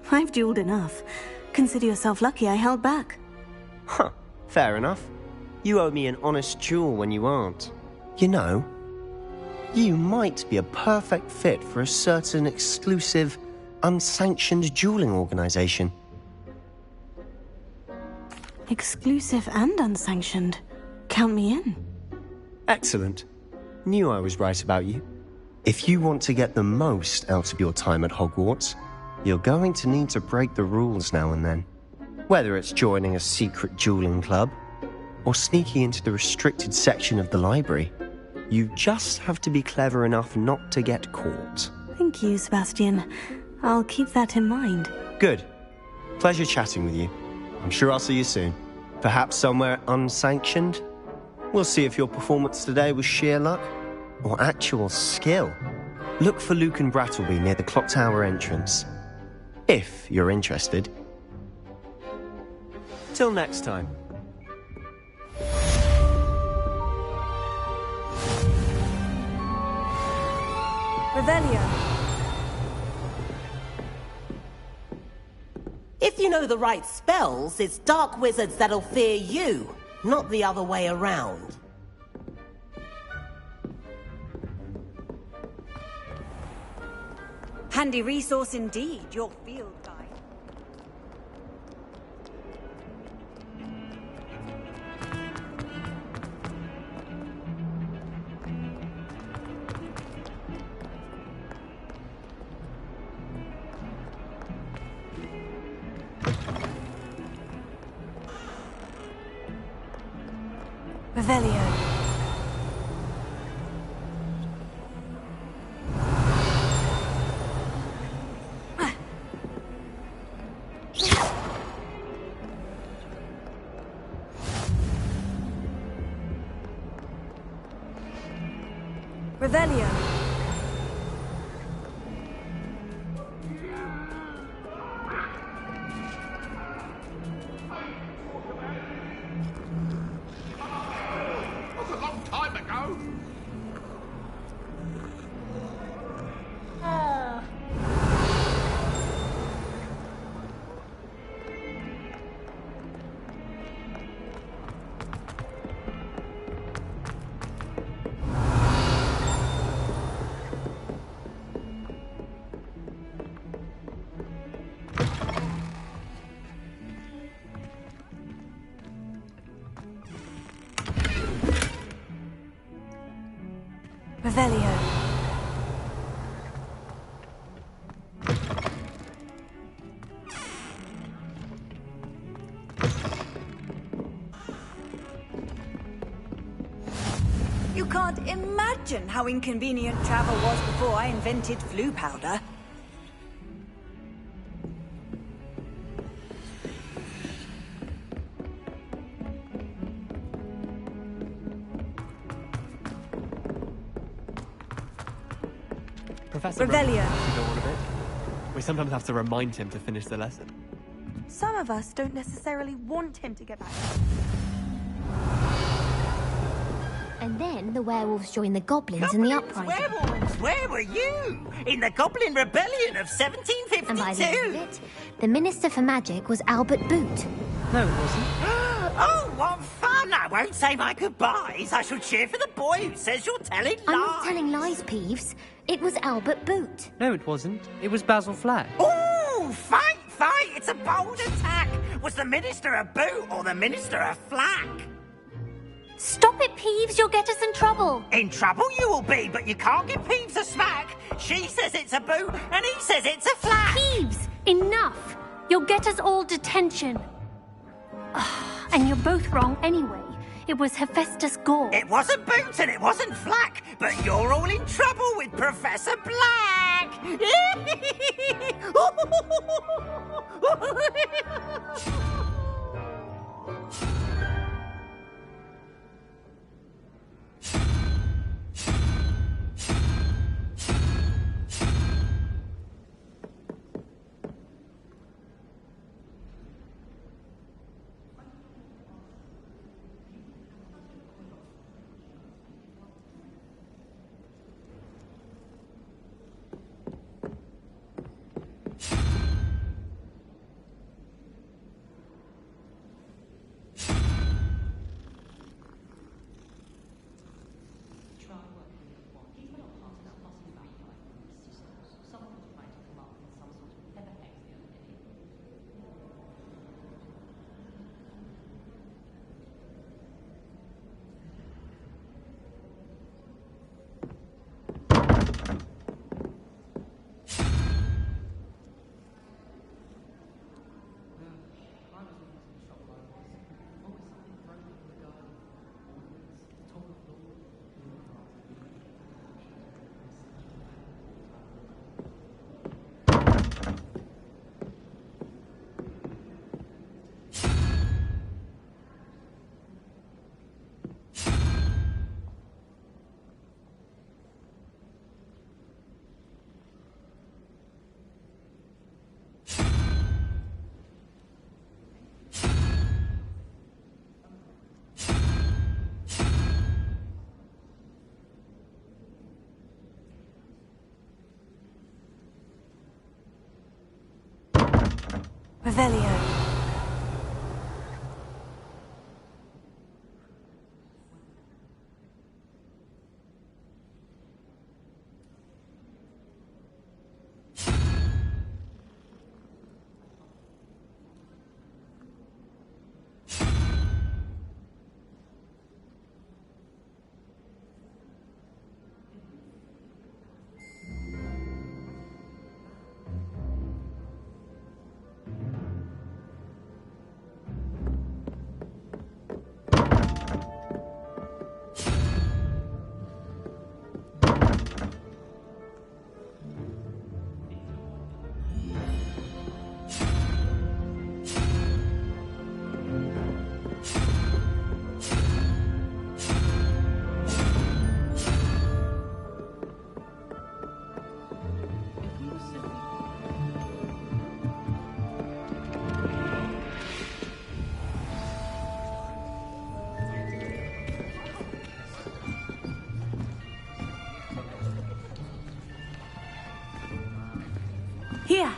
I've dueled enough. Consider yourself lucky I held back. Huh, fair enough. You owe me an honest duel when you aren't. You know, you might be a perfect fit for a certain exclusive, unsanctioned dueling organization. Exclusive and unsanctioned. Count me in. Excellent. Knew I was right about you. If you want to get the most out of your time at Hogwarts, you're going to need to break the rules now and then. Whether it's joining a secret dueling club, or sneaking into the restricted section of the library, you just have to be clever enough not to get caught. Thank you, Sebastian. I'll keep that in mind. Good. Pleasure chatting with you. I'm sure I'll see you soon. Perhaps somewhere unsanctioned? We'll see if your performance today was sheer luck or actual skill. Look for Luke and Brattleby near the clock tower entrance. If you're interested. Till next time. Revelio. If you know the right spells, it's dark wizards that'll fear you, not the other way around. Handy resource indeed, your field guide. Revelio. Revelio. That was a long time ago. Revelio. You can't imagine how inconvenient travel was before I invented flu powder. Professor Revelio. to go on a bit. We sometimes have to remind him to finish the lesson. Some of us don't necessarily want him to get back. And then the werewolves joined the goblins in the uprising. Werewolves, where were you? In the Goblin Rebellion of 1752? And by the end of it, the Minister for Magic was Albert Boot. No, it wasn't. Oh, what fun! I won't say my goodbyes. I shall cheer for the boy who says you're telling lies. I'm not telling lies, Peeves. It was Albert Boot. No, it wasn't. It was Basil Flack. Ooh, fight, fight! It's a bold attack. Was the Minister a boot or the Minister a flack? Stop it, Peeves. You'll get us in trouble. In trouble you will be, but you can't give Peeves a smack. She says it's a boot, and he says it's a flack. Peeves, enough. You'll get us all detention. And you're both wrong anyway. It was Hephaestus Gore. It wasn't boot and it wasn't flack, but you're all in trouble with Professor Black. Revelio. Here.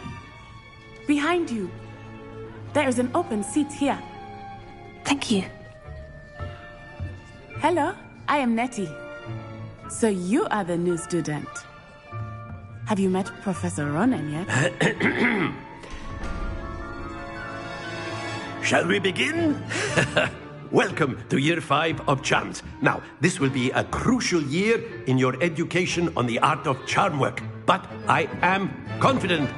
Behind you. There is an open seat here. Thank you. Hello, I am Nettie. So you are the new student. Have you met Professor Ronan yet? Shall we begin? Welcome to Year 5 of Charms. Now, this will be a crucial year in your education on the art of charm work. But I am confident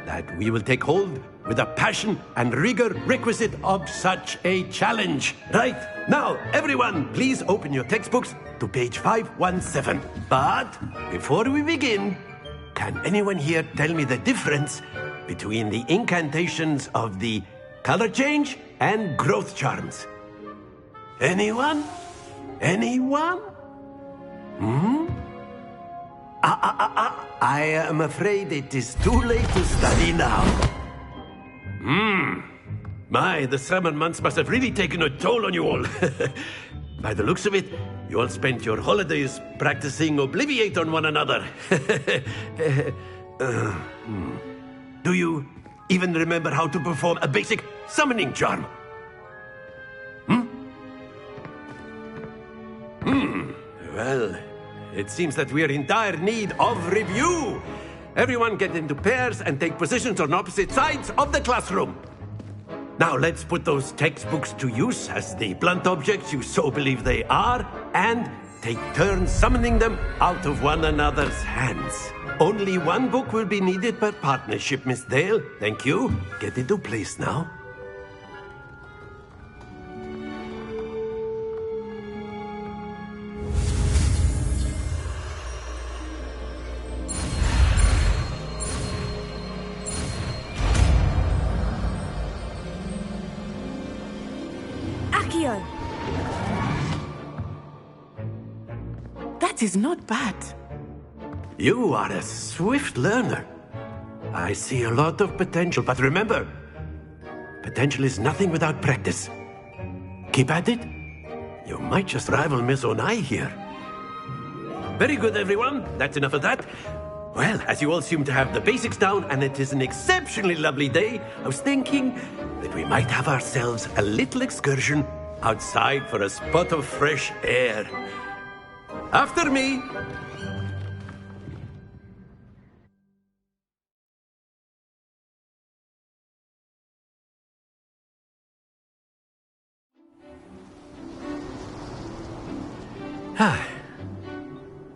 that we will take hold with the passion and rigor requisite of such a challenge. Right, now, everyone, please open your textbooks to page 517. But before we begin, can anyone here tell me the difference between the incantations of the color change and growth charms? Anyone? Anyone? I am afraid it is too late to study now. My, the summer months must have really taken a toll on you all. By the looks of it, you all spent your holidays practicing Obliviate on one another. Do you even remember how to perform a basic summoning charm? Well, it seems that we are in dire need of review. Everyone get into pairs and take positions on opposite sides of the classroom. Now let's put those textbooks to use as the blunt objects you so believe they are, and take turns summoning them out of one another's hands. Only one book will be needed per partnership, Miss Dale. Thank you. Get into place now. Accio! That is not bad. You are a swift learner. I see a lot of potential, but remember, potential is nothing without practice. Keep at it. You might just rival Miss Onai here. Very good, everyone. That's enough of that. Well, as you all seem to have the basics down, and it is an exceptionally lovely day, I was thinking that we might have ourselves a little excursion outside for a spot of fresh air. After me.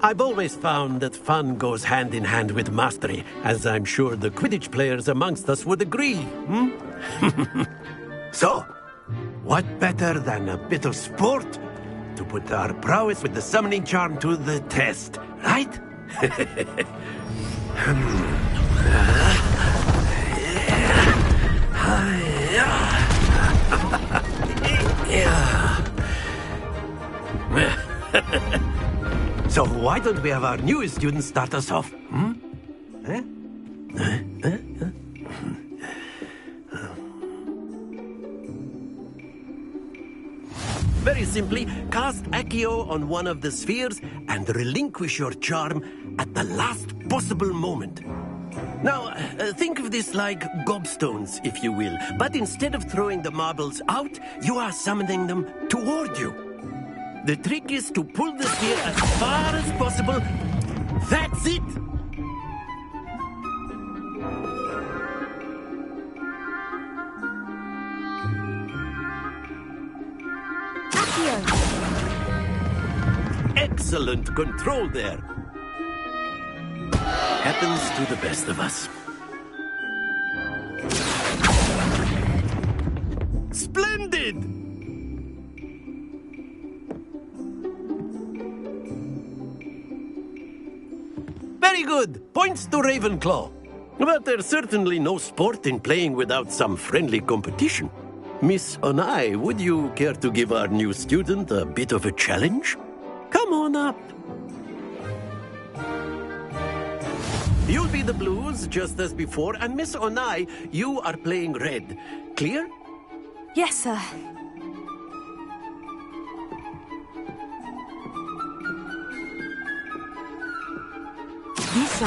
I've always found that fun goes hand in hand with mastery, as I'm sure the Quidditch players amongst us would agree. So, what better than a bit of sport to put our prowess with the summoning charm to the test, right? So why don't we have our newest student start us off? Very simply, cast Accio on one of the spheres and relinquish your charm at the last possible moment. Now, think of this like gobstones, if you will. But instead of throwing the marbles out, you are summoning them toward you. The trick is to pull the sphere as far as possible. That's it! Excellent control there. Happens to the best of us. Splendid! Very good. Points to Ravenclaw. But there's certainly no sport in playing without some friendly competition. Miss Onai, would you care to give our new student a bit of a challenge? Come on up. You'll be the blues, just as before, and Miss Onai, you are playing red. Clear? Yes, sir. Lisa.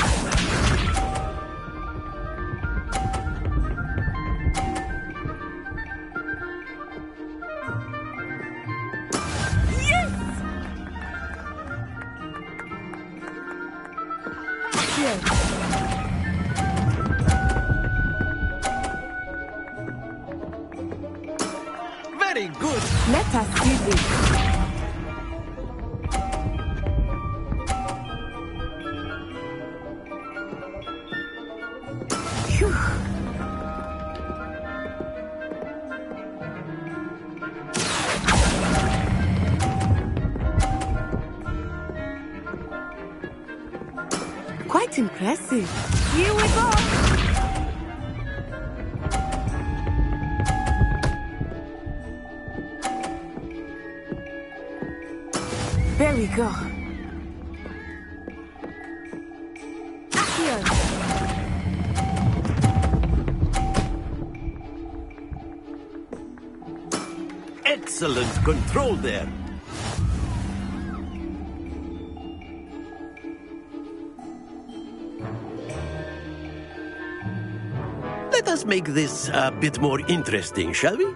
Very good. Let us see this. Quite impressive. Here we go. There we go. Accio. Excellent control there. Let us make this a bit more interesting, shall we?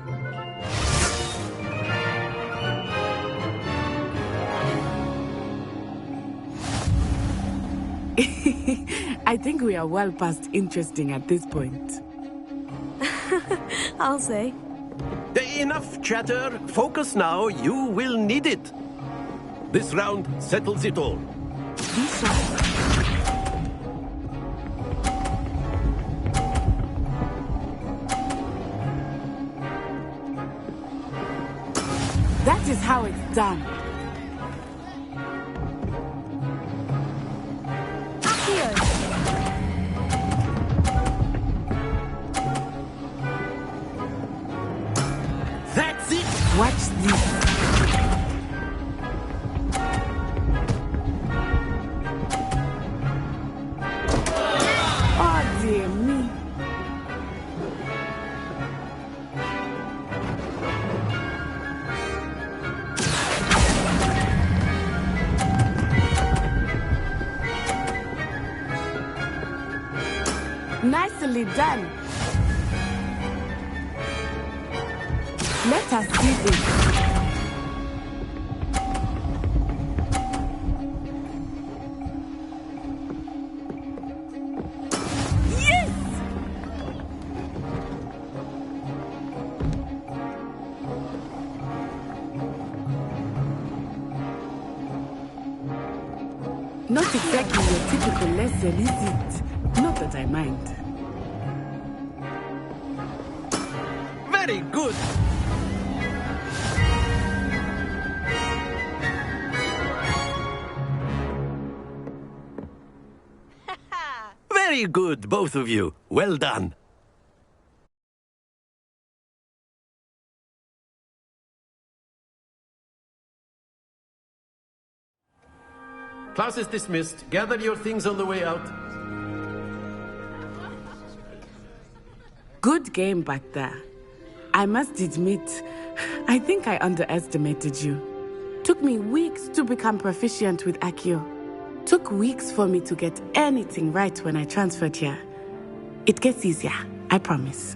I think we are well past interesting at this point. I'll say. Enough chatter. Focus now. You will need it. This round settles it all. This round. That is how it's done. That's it. Watch this. Oh, dear me. Nicely done. Let us see this. Yes! Not exactly your typical lesson, is it? Not that I mind. Very good. Very good, both of you. Well done. Class is dismissed. Gather your things on the way out. Good game back there. I must admit, I think I underestimated you. Took me weeks to become proficient with Accio. Took weeks for me to get anything right when I transferred here. It gets easier, I promise.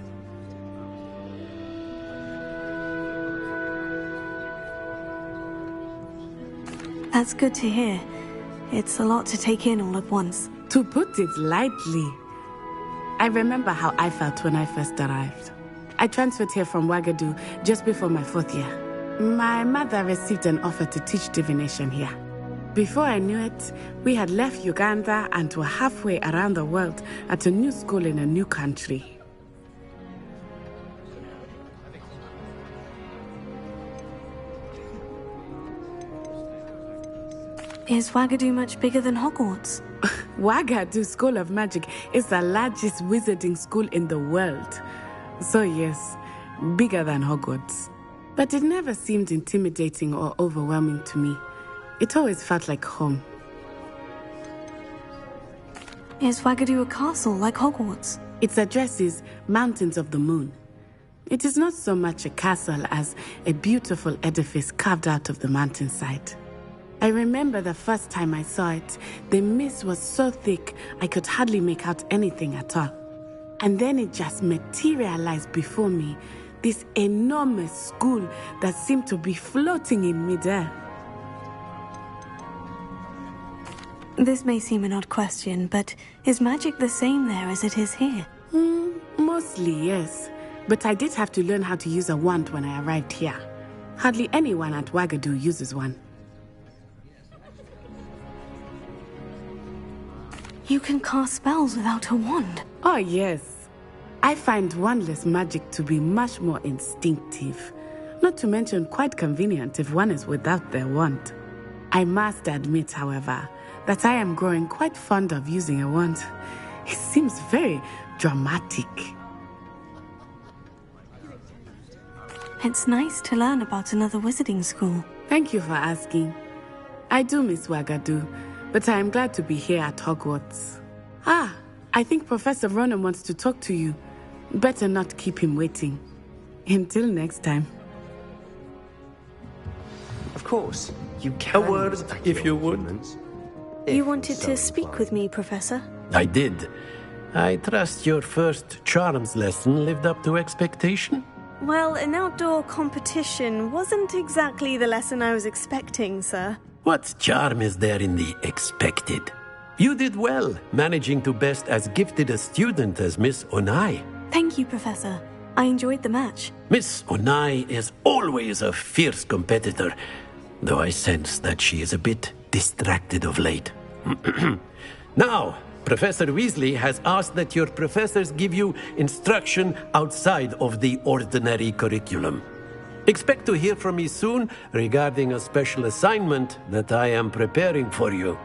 That's good to hear. It's a lot to take in all at once. To put it lightly, I remember how I felt when I first arrived. I transferred here from Wagadu just before my 4th year. My mother received an offer to teach divination here. Before I knew it, we had left Uganda and were halfway around the world at a new school in a new country. Is Wagadu much bigger than Hogwarts? Wagadu School of Magic is the largest wizarding school in the world. So yes, bigger than Hogwarts. But it never seemed intimidating or overwhelming to me. It always felt like home. Is Wagadu a castle like Hogwarts? Its address is Mountains of the Moon. It is not so much a castle as a beautiful edifice carved out of the mountainside. I remember the first time I saw it, the mist was so thick I could hardly make out anything at all. And then it just materialized before me, this enormous school that seemed to be floating in midair. This may seem an odd question, but is magic the same there as it is here? Mostly, yes. but I did have to learn how to use a wand when I arrived here. Hardly anyone at Wagadu uses one. You can cast spells without a wand? Oh, yes. I find wandless magic to be much more instinctive. Not to mention quite convenient if one is without their wand. I must admit, however, that I am growing quite fond of using a wand. It seems very dramatic. It's nice to learn about another wizarding school. Thank you for asking. I do miss Wagadu, but I am glad to be here at Hogwarts. Ah, I think Professor Ronan wants to talk to you. Better not keep him waiting. Until next time. Of course, you can. A word, if you would. You wanted to speak with me, Professor? I did. I trust your first charms lesson lived up to expectation? Well, an outdoor competition wasn't exactly the lesson I was expecting, sir. What charm is there in the expected? You did well, managing to best as gifted a student as Miss Onai. Thank you, Professor. I enjoyed the match. Miss Onai is always a fierce competitor, though I sense that she is a bit distracted of late. Now, Professor Weasley has asked that your professors give you instruction outside of the ordinary curriculum. Expect to hear from me soon regarding a special assignment that I am preparing for you.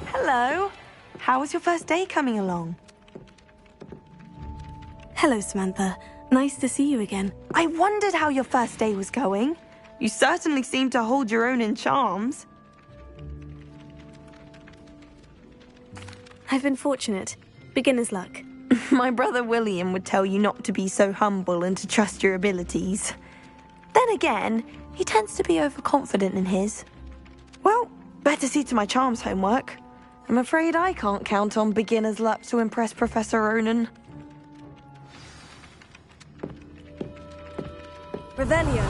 Hello. How was your first day coming along? Hello, Samantha. Nice to see you again. I wondered how your first day was going. You certainly seem to hold your own in charms. I've been fortunate. Beginner's luck. My brother William would tell you not to be so humble and to trust your abilities. Then again, he tends to be overconfident in his. Well, better see to my charms homework. I'm afraid I can't count on beginner's luck to impress Professor Ronan. Revelio.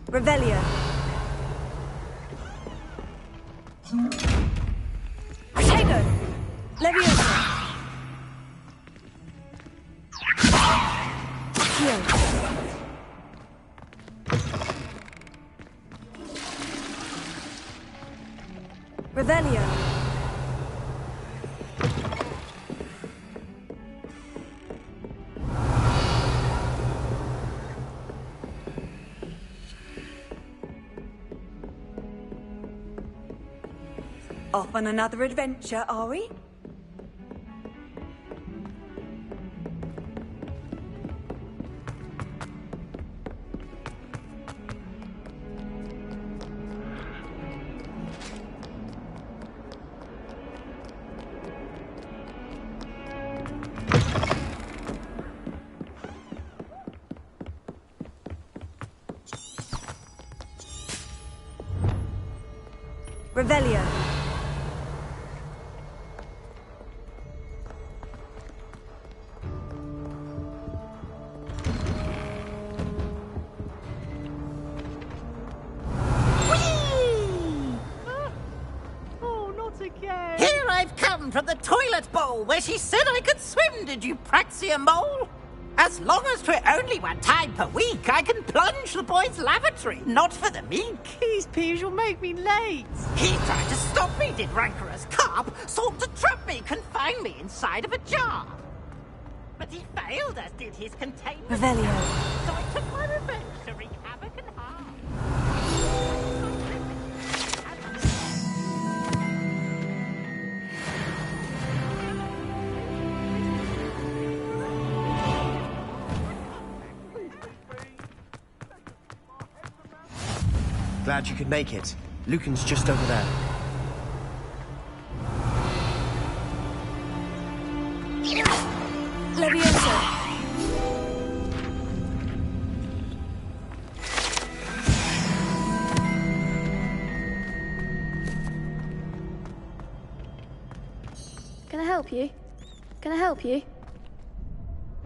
Revelio. Protego. Leviosa. Heal. Revelio. Off on another adventure, are we? Revelio. Here I've come from the toilet bowl where she said I could swim, did you praxia mole? As long as 'twere only one time per week, I can plunge the boy's lavatory, not for the meek. These peas will make me late. He tried to stop me, did rancorous carp, sought to trap me, confine me inside of a jar. But he failed, as did his containment. Revelio. So I took my revenge to wreak havoc and harm. Glad you could make it. Lucan's just over there. Leviosa. Can I help you? Can I help you?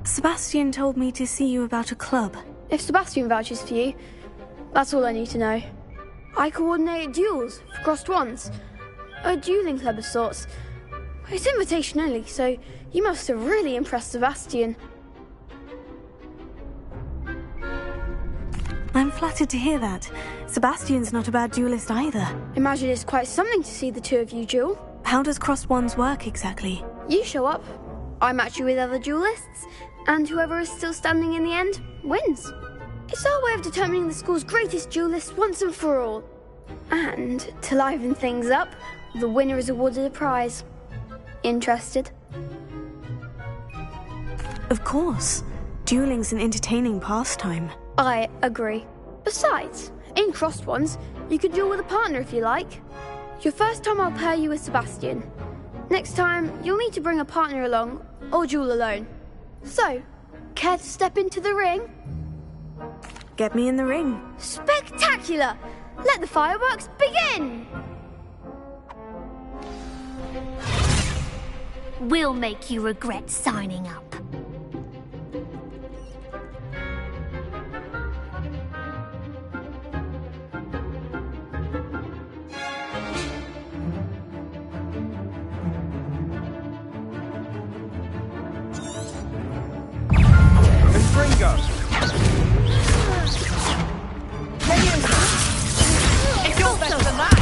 Sebastian told me to see you about a club. If Sebastian vouches for you, that's all I need to know. I coordinate duels for crossed ones. A dueling club of sorts. It's invitation only, so you must have really impressed Sebastian. I'm flattered to hear that. Sebastian's not a bad duelist either. Imagine it's quite something to see the two of you duel. How does crossed ones work exactly? You show up, I match you with other duelists, and whoever is still standing in the end wins. It's our way of determining the school's greatest duelist once and for all. And, to liven things up, the winner is awarded a prize. Interested? Of course. Dueling's an entertaining pastime. I agree. Besides, in crossed ones, you could duel with a partner if you like. Your first time I'll pair you with Sebastian. Next time, you'll need to bring a partner along, or duel alone. So, care to step into the ring? Get me in the ring. Spectacular! Let the fireworks begin! We'll make you regret signing up. Ringo! It's all better than that!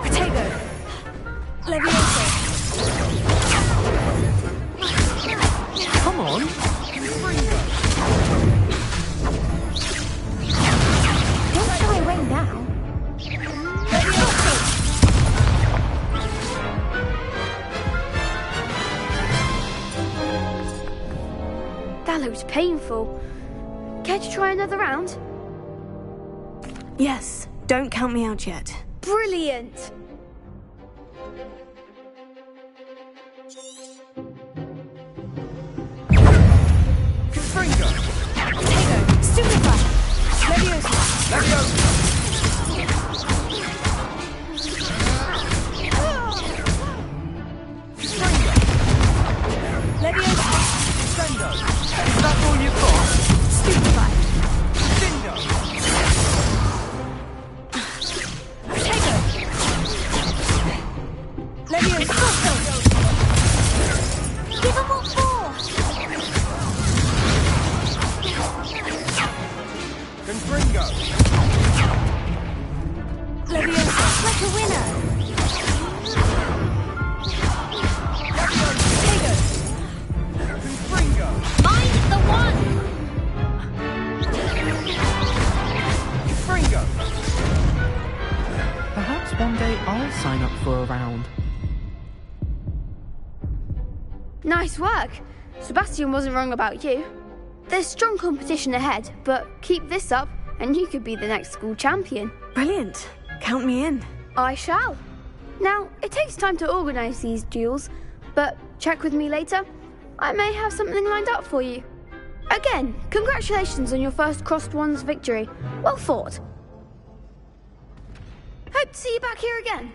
Protego. Leviosa. Come on! Don't shy away now. That looked painful. Care to try another round? Yes, don't count me out yet. Brilliant! Confringo! Potato! Stupefy! Leviosa! Leviosa! Leviosa! Sendo! Is that all you've got? Stupefy! Dindo! Potato! Leviosa! Give them what for? Confringo! Leviosa! Like a winner. Confringo! Mind the one. Confringo! Perhaps one day I'll sign up for a round. Nice work. Sebastian wasn't wrong about you. There's strong competition ahead, but keep this up and you could be the next school champion. Brilliant. Count me in. I shall. Now, it takes time to organise these duels, but check with me later. I may have something lined up for you. Again, congratulations on your first Crossed Wands victory. Well fought. Hope to see you back here again.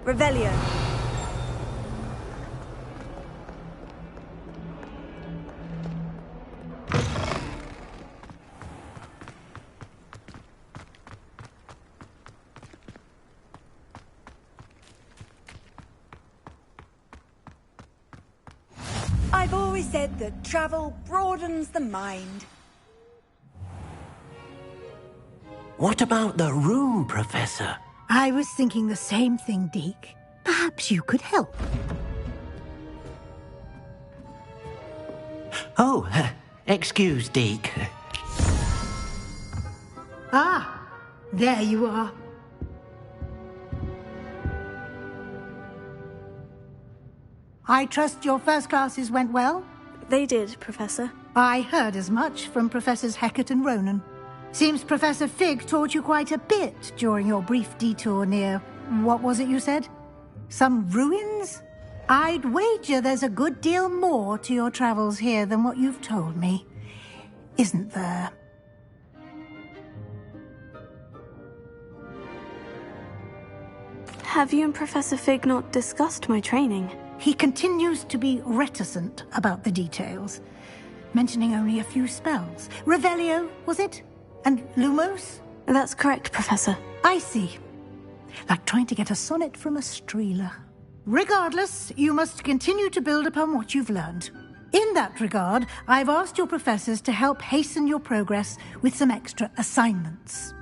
Revelio. I've always said that travel broadens the mind. What about the room, Professor? I was thinking the same thing, Deke. Perhaps you could help. Oh, excuse, Deke. Ah, there you are. I trust your first classes went well? They did, Professor. I heard as much from Professors Hecat and Ronan. Seems Professor Fig taught you quite a bit during your brief detour near... what was it you said? Some ruins? I'd wager there's a good deal more to your travels here than what you've told me. Isn't there? Have you and Professor Fig not discussed my training? He continues to be reticent about the details, mentioning only a few spells. Revelio, was it? And Lumos? That's correct, Professor. I see. Like trying to get a sonnet from a streeler. Regardless, you must continue to build upon what you've learned. In that regard, I've asked your professors to help hasten your progress with some extra assignments.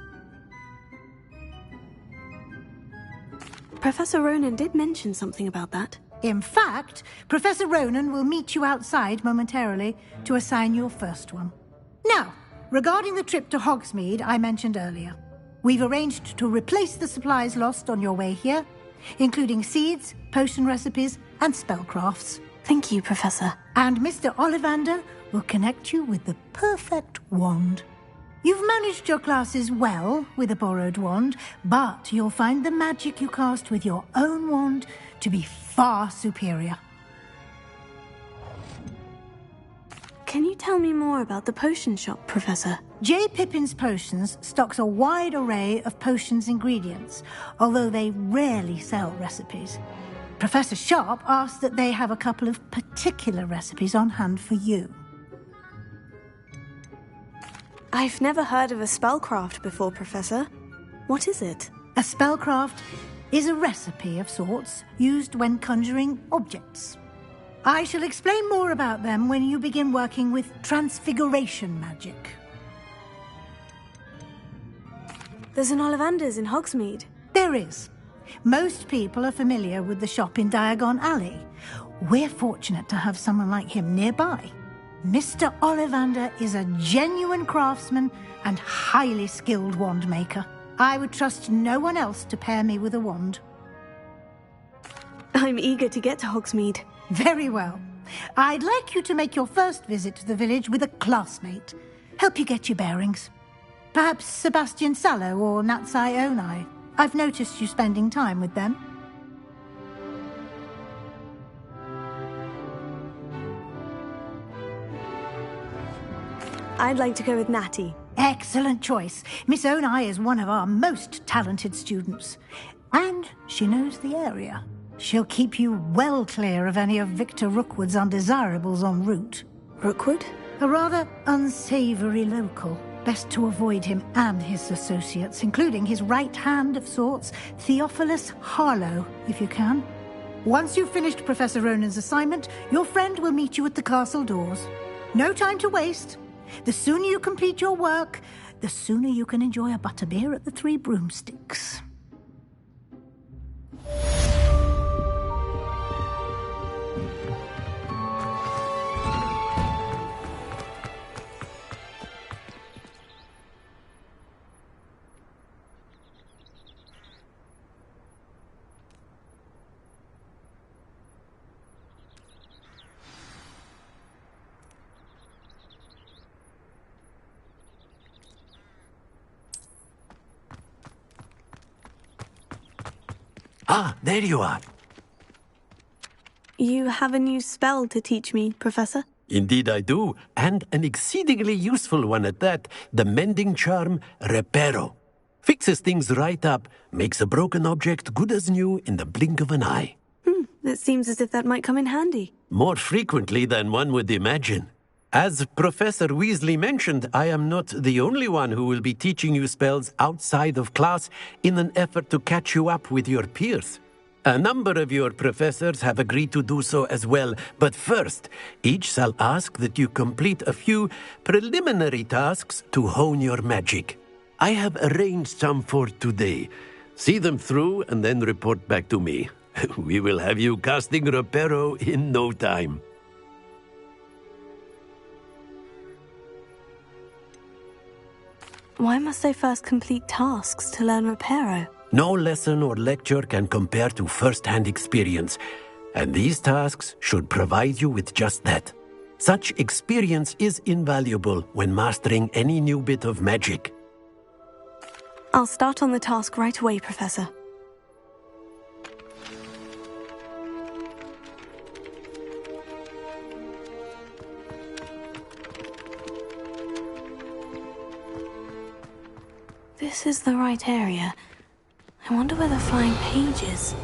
Professor Ronan did mention something about that. In fact, Professor Ronan will meet you outside momentarily to assign your first one. Now, regarding the trip to Hogsmeade I mentioned earlier, we've arranged to replace the supplies lost on your way here, including seeds, potion recipes, and spellcrafts. Thank you, Professor. And Mr. Ollivander will connect you with the perfect wand. You've managed your classes well with a borrowed wand, but you'll find the magic you cast with your own wand to be far superior. Can you tell me more about the potion shop, Professor? J. Pippin's Potions stocks a wide array of potions ingredients, although they rarely sell recipes. Professor Sharp asked that they have a couple of particular recipes on hand for you. I've never heard of a spellcraft before, Professor. What is it? A spellcraft is a recipe of sorts used when conjuring objects. I shall explain more about them when you begin working with transfiguration magic. There's an Ollivander's in Hogsmeade. There is. Most people are familiar with the shop in Diagon Alley. We're fortunate to have someone like him nearby. Mr. Ollivander is a genuine craftsman and highly skilled wand maker. I would trust no one else to pair me with a wand. I'm eager to get to Hogsmeade. Very well. I'd like you to make your first visit to the village with a classmate. Help you get your bearings. Perhaps Sebastian Sallow or Natsai Onai. I've noticed you spending time with them. I'd like to go with Natty. Excellent choice. Miss Onai is one of our most talented students. And she knows the area. She'll keep you well clear of any of Victor Rookwood's undesirables en route. Rookwood? A rather unsavoury local. Best to avoid him and his associates, including his right hand of sorts, Theophilus Harlow, if you can. Once you've finished Professor Ronan's assignment, your friend will meet you at the castle doors. No time to waste. The sooner you complete your work, the sooner you can enjoy a butterbeer at the Three Broomsticks. Ah, there you are. You have a new spell to teach me, Professor? Indeed I do, and an exceedingly useful one at that. The mending charm, Reparo. Fixes things right up, makes a broken object good as new in the blink of an eye. It seems as if that might come in handy. More frequently than one would imagine. As Professor Weasley mentioned, I am not the only one who will be teaching you spells outside of class in an effort to catch you up with your peers. A number of your professors have agreed to do so as well, but first, each shall ask that you complete a few preliminary tasks to hone your magic. I have arranged some for today. See them through and then report back to me. We will have you casting Reparo in no time. Why must I first complete tasks to learn Reparo? No lesson or lecture can compare to first-hand experience, and these tasks should provide you with just that. Such experience is invaluable when mastering any new bit of magic. I'll start on the task right away, Professor. This is the right area. I wonder where the flying page is.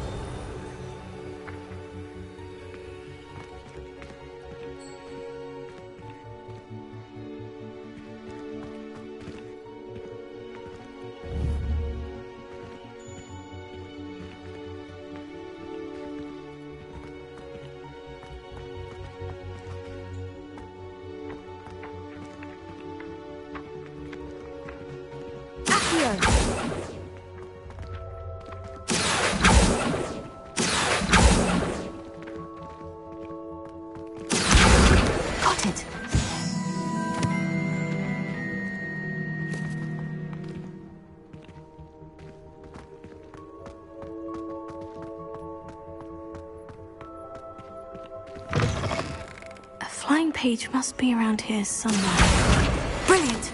Got it. A flying page must be around here somewhere. Brilliant!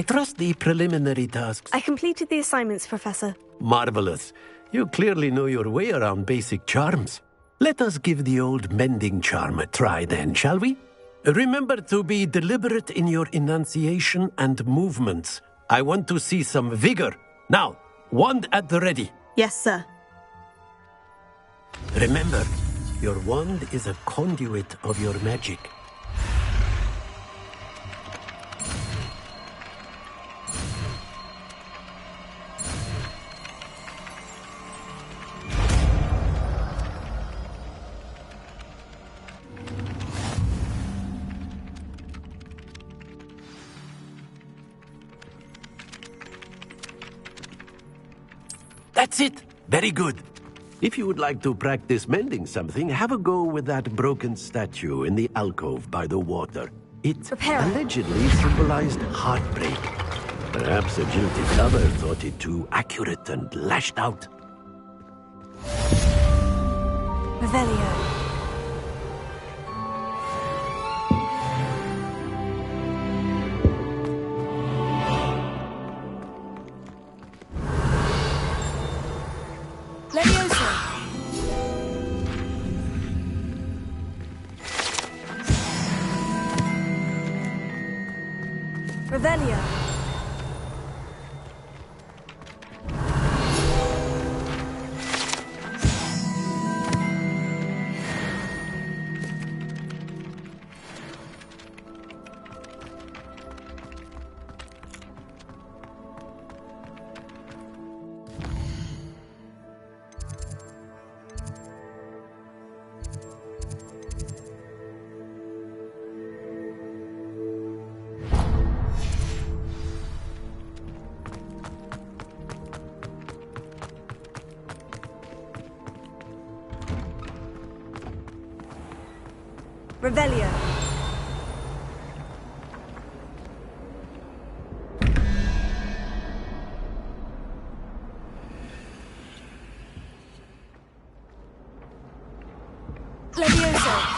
trust the preliminary tasks. I completed the assignments, Professor. Marvelous. You clearly know your way around basic charms. Let us give the old mending charm a try then, shall we? Remember to be deliberate in your enunciation and movements. I want to see some vigor. Now, wand at the ready. Yes, sir. Remember, your wand is a conduit of your magic. That's it. Very good. If you would like to practice mending something, have a go with that broken statue in the alcove by the water. It allegedly symbolized heartbreak. Perhaps a guilty lover thought it too accurate and lashed out. Revelio. Revelio. Revelio. Levioso.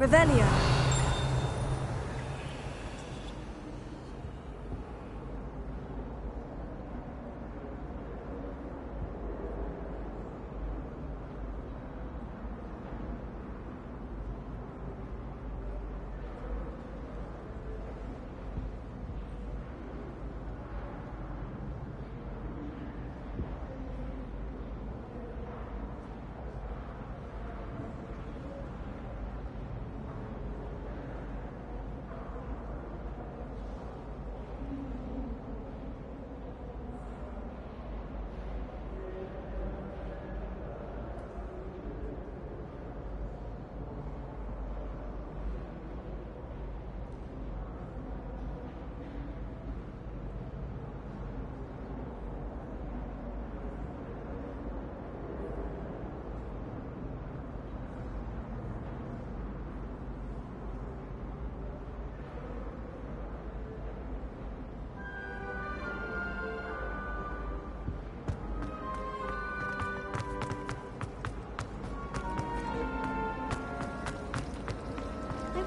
Revelio.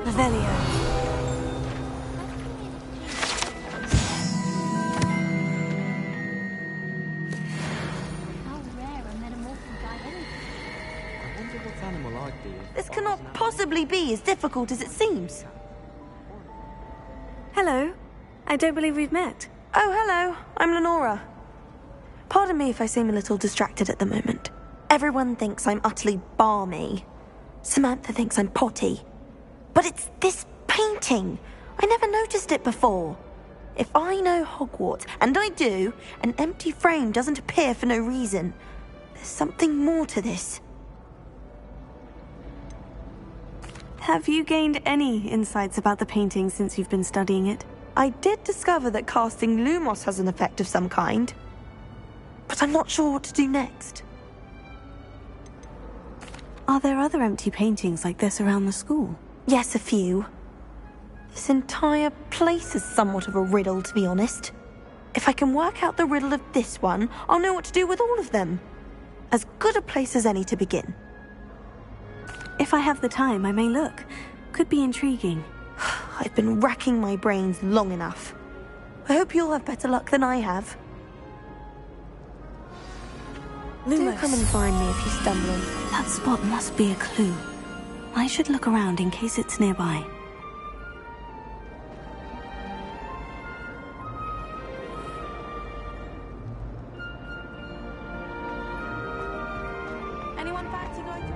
Revelio. This cannot possibly be as difficult as it seems. Hello. I don't believe we've met. Oh, hello. I'm Lenora. Pardon me if I seem a little distracted at the moment. Everyone thinks I'm utterly balmy. Samantha thinks I'm potty. But it's this painting. I never noticed it before. If I know Hogwarts, and I do, an empty frame doesn't appear for no reason. There's something more to this. Have you gained any insights about the painting since you've been studying it? I did discover that casting Lumos has an effect of some kind, but I'm not sure what to do next. Are there other empty paintings like this around the school? Yes, a few. This entire place is somewhat of a riddle, to be honest. If I can work out the riddle of this one, I'll know what to do with all of them. As good a place as any to begin. If I have the time, I may look. Could be intriguing. I've been racking my brains long enough. I hope you'll have better luck than I have. Lumos. Do come and find me if you stumble. That spot must be a clue. I should look around in case it's nearby. Anyone fancy going to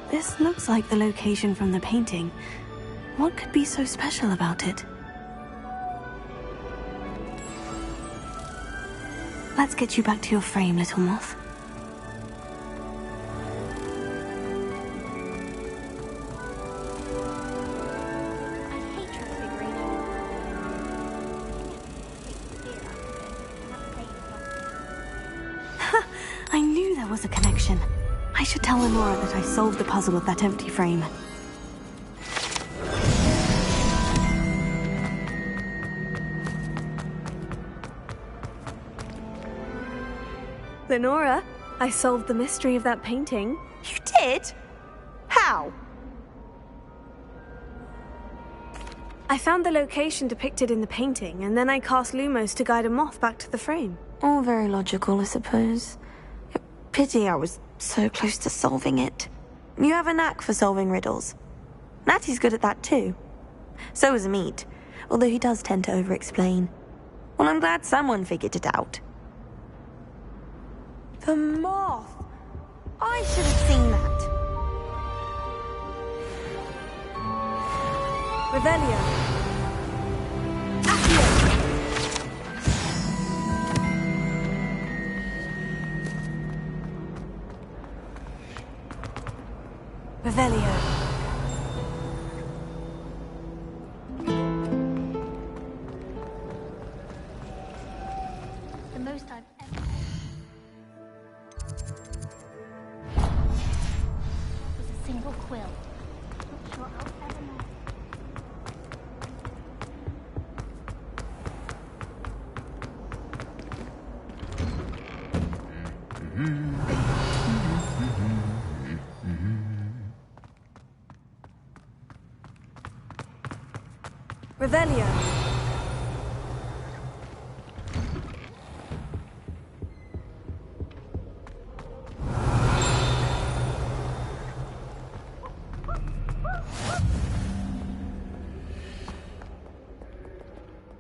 This looks like the location from the painting. What could be so special about it? Let's get you back to your frame, little moth. I knew there was a connection. I should tell Lenora that I solved the puzzle of that empty frame. Lenora, I solved the mystery of that painting. You did? How? I found the location depicted in the painting, and then I cast Lumos to guide a moth back to the frame. All very logical, I suppose. Pity I was so close to solving it. You have a knack for solving riddles. Natty's good at that too. So is Meat, although he does tend to over-explain. Well, I'm glad someone figured it out. The moth! I should have seen that. Revelio. Revelio. The most I've ever... was a single quill. Not sure I'll ever know. Revelio.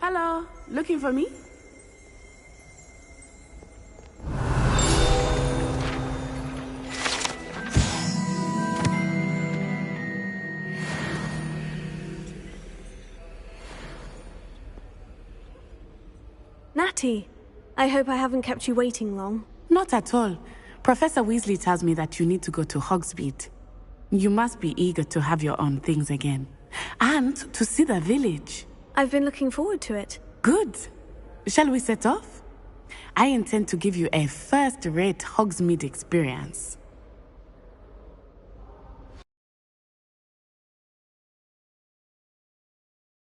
Hello, looking for me? Natty, I hope I haven't kept you waiting long. Not at all. Professor Weasley tells me that you need to go to Hogsmeade. You must be eager to have your own things again. And to see the village. I've been looking forward to it. Good. Shall we set off? I intend to give you a first-rate Hogsmeade experience.